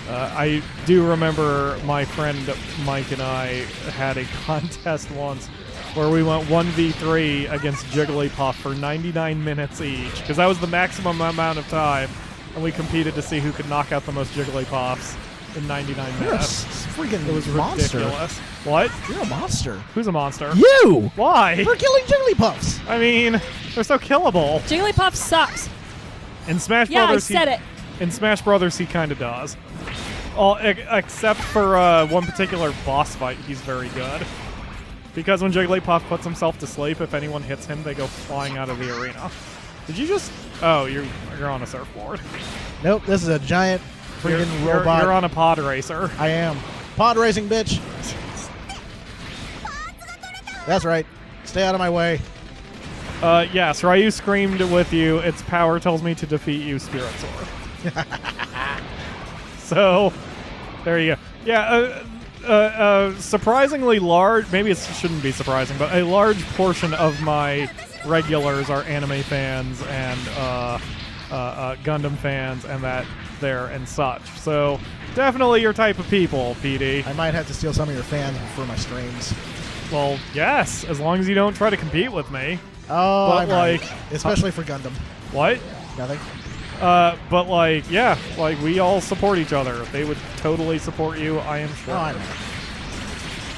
I do remember my friend Mike and I had a contest once where we went 1v3 against Jigglypuff for 99 minutes each, because that was the maximum amount of time, and we competed to see who could knock out the most Jigglypuffs in 99 You're a minutes. freaking It was monster. ridiculous. What? You're a monster. Who's a monster? You! Why? For killing Jigglypuffs! I mean, they're so killable. Jigglypuff sucks. In Smash Yeah, I Brothers, said it. In Smash Brothers, he kind of does. Except for one particular boss fight, he's very good. Because when Jigglypuff puts himself to sleep, if anyone hits him, they go flying out of the arena. Did you just... Oh, you're on a surfboard. Nope, this is a giant freaking You're robot. on a pod racer. I am. Pod racing, bitch. That's right. Stay out of my way. Yes, Ryu screamed with you. Its power tells me to defeat you, Spirit Sword. So, there you go. Yeah, surprisingly large, maybe it shouldn't be surprising, but a large portion of my regulars are anime fans and Gundam fans and that there and such. So, definitely your type of people, PD. I might have to steal some of your fans for my streams. Well, yes, as long as you don't try to compete with me. Oh, But, I might. like- Especially for Gundam. What? Nothing. But like, yeah, like we all support each other. They would totally support you, I am sure. Oh, I know.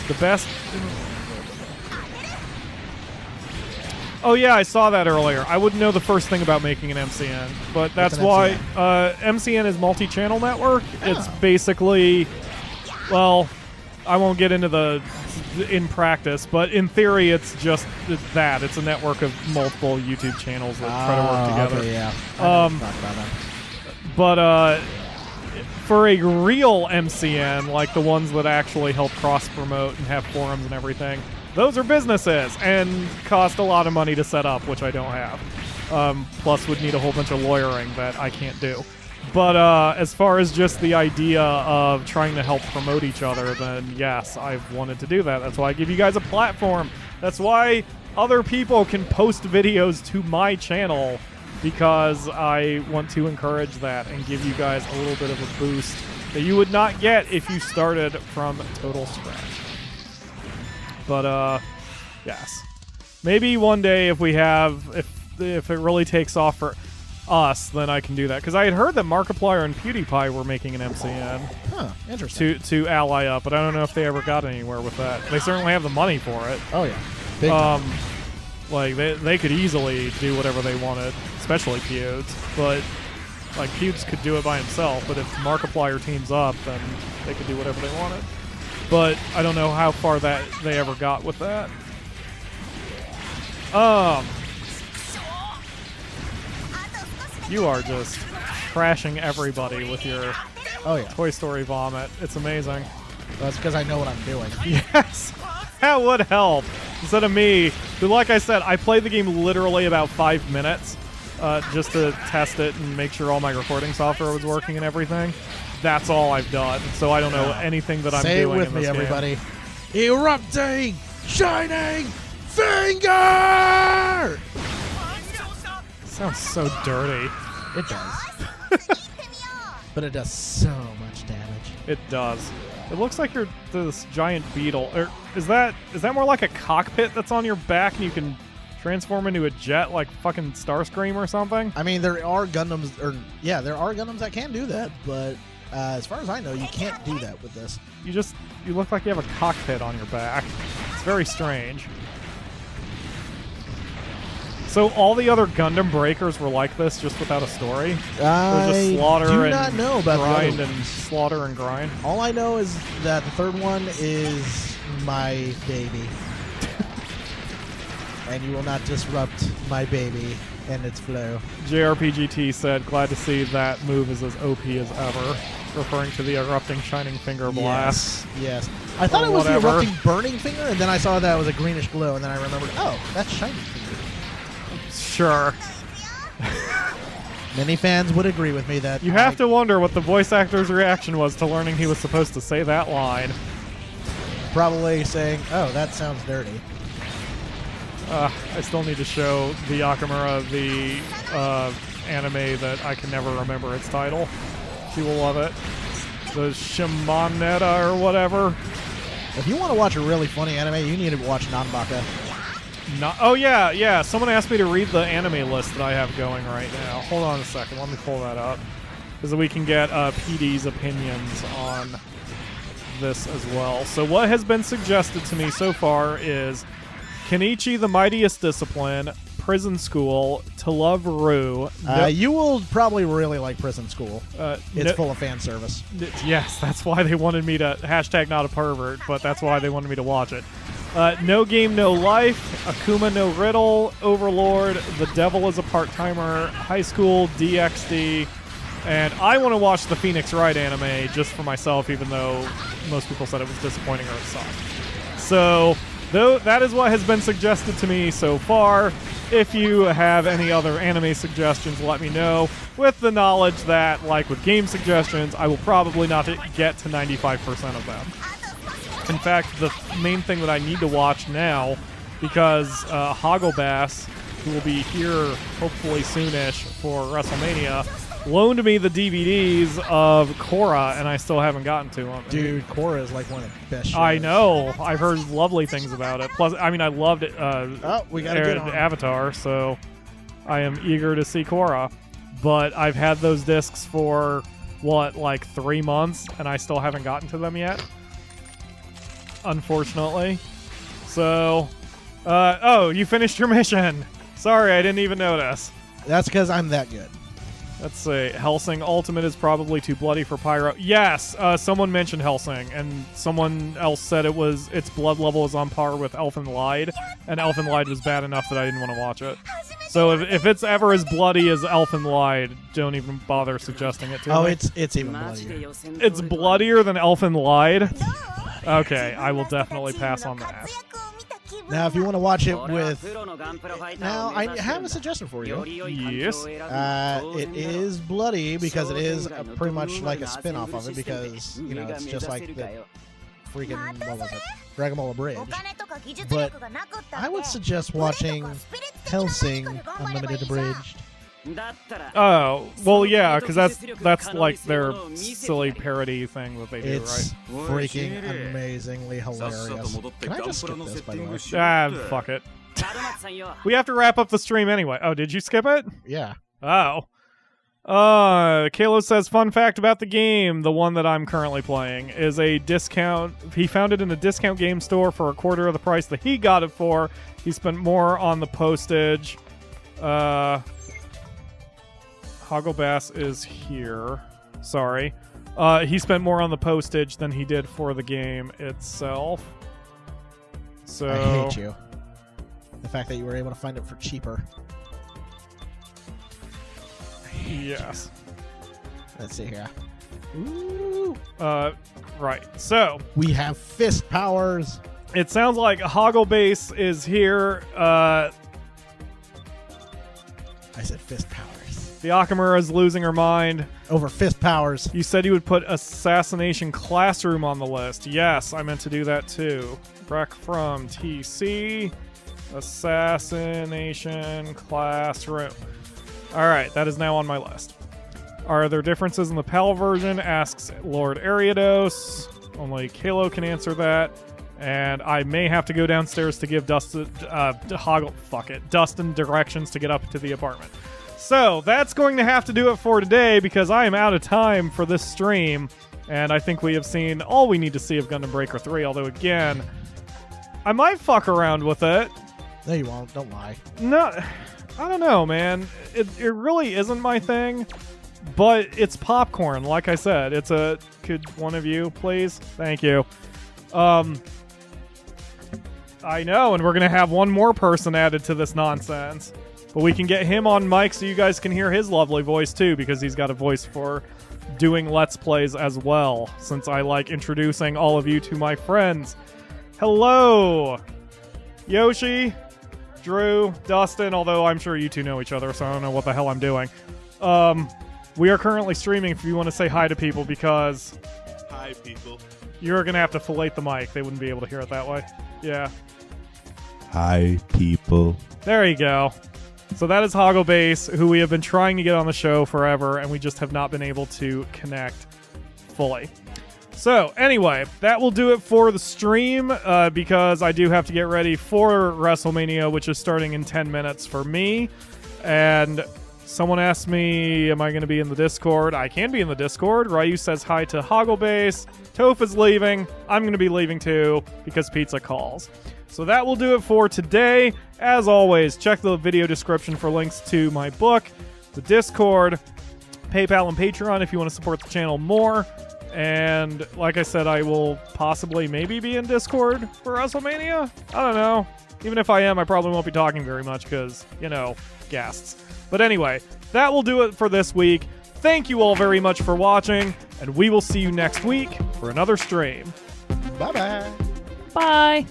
The best. Oh yeah, I saw that earlier. I wouldn't know the first thing about making an MCN, but that's an why MCN is multi-channel network. It's basically, well, I won't get into the in practice, but in theory, it's just that. It's a network of multiple YouTube channels that try to work together. Okay, yeah. I know what you're talking about that. But for a real MCN, like the ones that actually help cross-promote and have forums and everything, those are businesses and cost a lot of money to set up, which I don't have. Plus would need a whole bunch of lawyering that I can't do. But as far as just the idea of trying to help promote each other, then yes, I've wanted to do that. That's why I give you guys a platform. That's why other people can post videos to my channel, because I want to encourage that and give you guys a little bit of a boost that you would not get if you started from total scratch. But yes, maybe one day if we have, if it really takes off for us, then I can do that. Because I had heard that Markiplier and PewDiePie were making an MCN Huh, interesting. to ally up, but I don't know if they ever got anywhere with that. They certainly have the money for it. Oh, yeah. Big time. Like they could easily do whatever they wanted, especially Pewds. But like Pewds could do it by himself, but if Markiplier teams up, then they could do whatever they wanted. But I don't know how far that they ever got with that. You are just trashing everybody with your Oh, yeah. Toy Story vomit. It's amazing. That's because I know what I'm doing. Yes, that would help. Instead of me, who, like I said, I played the game literally about 5 minutes just to test it and make sure all my recording software was working and everything. That's all I've done. So I don't know anything that I'm Say it doing with in me, this game. everybody. Erupting, shining, finger! Sounds so dirty. It does. But it does so much damage. It does. It looks like you're this giant beetle. Or is that more like a cockpit that's on your back and you can transform into a jet like fucking Starscream or something? I mean, there are Gundams, there are Gundams that can do that, but as far as I know, you can't do that with this. You look like you have a cockpit on your back. It's very strange. So all the other Gundam Breakers were like this, just without a story? Or just slaughter do and not know about grind the and slaughter and grind? All I know is that the third one is my baby. And you will not disrupt my baby and its flow. JRPGT said, glad to see that move is as OP as ever, referring to the erupting Shining Finger blast. Yes. I thought Or it was whatever. the erupting burning finger, and then I saw that it was a greenish glow, and then I remembered, oh, that's Shining Finger. Sure. Many fans would agree with me that You have to wonder what the voice actor's reaction was to learning he was supposed to say that line. probably saying, oh, that sounds dirty. I still need to show the Yakamura the anime that I can never remember its title. She will love it. The Shimonetta or whatever. If you want to watch a really funny anime, you need to watch Nanbaka. Oh, yeah. Someone asked me to read the anime list that I have going right now. Hold on a second. Let me pull that up. Because we can get PD's opinions on this as well. So what has been suggested to me so far is Kenichi the Mightiest Discipline, Prison School, To Love Ru. You will probably really like Prison School. It's full of fan service. Yes, that's why they wanted me to hashtag not a pervert, but that's why they wanted me to watch it. No Game, No Life, Akuma no Riddle, Overlord, The Devil is a Part-Timer, High School, DxD, and I want to watch the Phoenix Wright anime just for myself, even though most people said it was disappointing or it sucked. So, that is what has been suggested to me so far. If you have any other anime suggestions, let me know, with the knowledge that, like with game suggestions, I will probably not get to 95% of them. In fact, the main thing that I need to watch now, because Hagelbass, who will be here hopefully soonish for WrestleMania, loaned me the DVDs of Korra, and I still haven't gotten to them. Dude, Korra is like one of the best shows. I know. I've heard lovely things about it. Plus, I mean, I loved it. We got to get on. Avatar, so I am eager to see Korra. But I've had those discs for, like 3 months, and I still haven't gotten to them yet. Unfortunately. So, oh, you finished your mission. Sorry, I didn't even notice. That's because I'm that good. Let's see. Hellsing Ultimate is probably too bloody for Pyro. Yes, someone mentioned Hellsing, and someone else said its blood level is on par with Elfen Lied, and Elfen Lied was bad enough that I didn't want to watch it. So if it's ever as bloody as Elfen Lied, don't even bother suggesting it to me. Oh, it's even bloodier. It's bloodier than Elfen Lied? Okay, I will definitely pass on that. Now, if you want to watch it with... Now, I have a suggestion for you. Yes. It is bloody because it is pretty much like a spin-off of it because, you know, it's just like the freaking, what was it? Dragon Ball Abridged. But I would suggest watching Hellsing Unlimited Abridged. Oh, well, yeah, because that's like their silly parody thing that they do, It's right? freaking amazingly hilarious. Can I just skip this, by the way? Fuck it. We have to wrap up the stream anyway. Oh, did you skip it? Yeah. Oh. Kalo says, fun fact about the game, the one that I'm currently playing, is a discount. He found it in a discount game store for a quarter of the price that he got it for. He spent more on the postage. Hagelbass is here. Sorry. He spent more on the postage than he did for the game itself. So I hate you. The fact that you were able to find it for cheaper. Yes. Let's see here. Ooh. Right. So we have fist powers. It sounds like Hagelbase is here. I said fist powers. The Akamura is losing her mind. Over fist powers. You said you would put Assassination Classroom on the list. Yes, I meant to do that too. Rec from TC. Assassination classroom. Alright, that is now on my list. Are there differences in the PAL version? Asks Lord Ariados. Only Kalo can answer that. And I may have to go downstairs to give Dustin directions to get up to the apartment. So that's going to have to do it for today because I am out of time for this stream. And I think we have seen all we need to see of Gundam Breaker 3. Although, again, I might fuck around with it. No, you won't. Don't lie. No, I don't know, man. It really isn't my thing. But it's popcorn, like I said. It's a... Could one of you, please? Thank you. I know, and we're going to have one more person added to this nonsense. But we can get him on mic so you guys can hear his lovely voice, too, because he's got a voice for doing Let's Plays as well, since I like introducing all of you to my friends. Hello! Yoshi, Drew, Dustin, although I'm sure you two know each other, so I don't know what the hell I'm doing. We are currently streaming if you want to say hi to people, because... Hi, people. You're going to have to fillet the mic. They wouldn't be able to hear it that way. Yeah. Hi, people. There you go. So that is Hoggle Base, who we have been trying to get on the show forever, and we just have not been able to connect fully. So, anyway, that will do it for the stream, because I do have to get ready for WrestleMania, which is starting in 10 minutes for me. And someone asked me, am I going to be in the Discord? I can be in the Discord. Ryu says hi to Hoggle Base. Toph is leaving. I'm going to be leaving too, because pizza calls. So that will do it for today. As always, check the video description for links to my book, the Discord, PayPal, and Patreon if you want to support the channel more. And like I said, I will possibly maybe be in Discord for WrestleMania. I don't know. Even if I am, I probably won't be talking very much because, you know, guests. But anyway, that will do it for this week. Thank you all very much for watching, and we will see you next week for another stream. Bye-bye. Bye.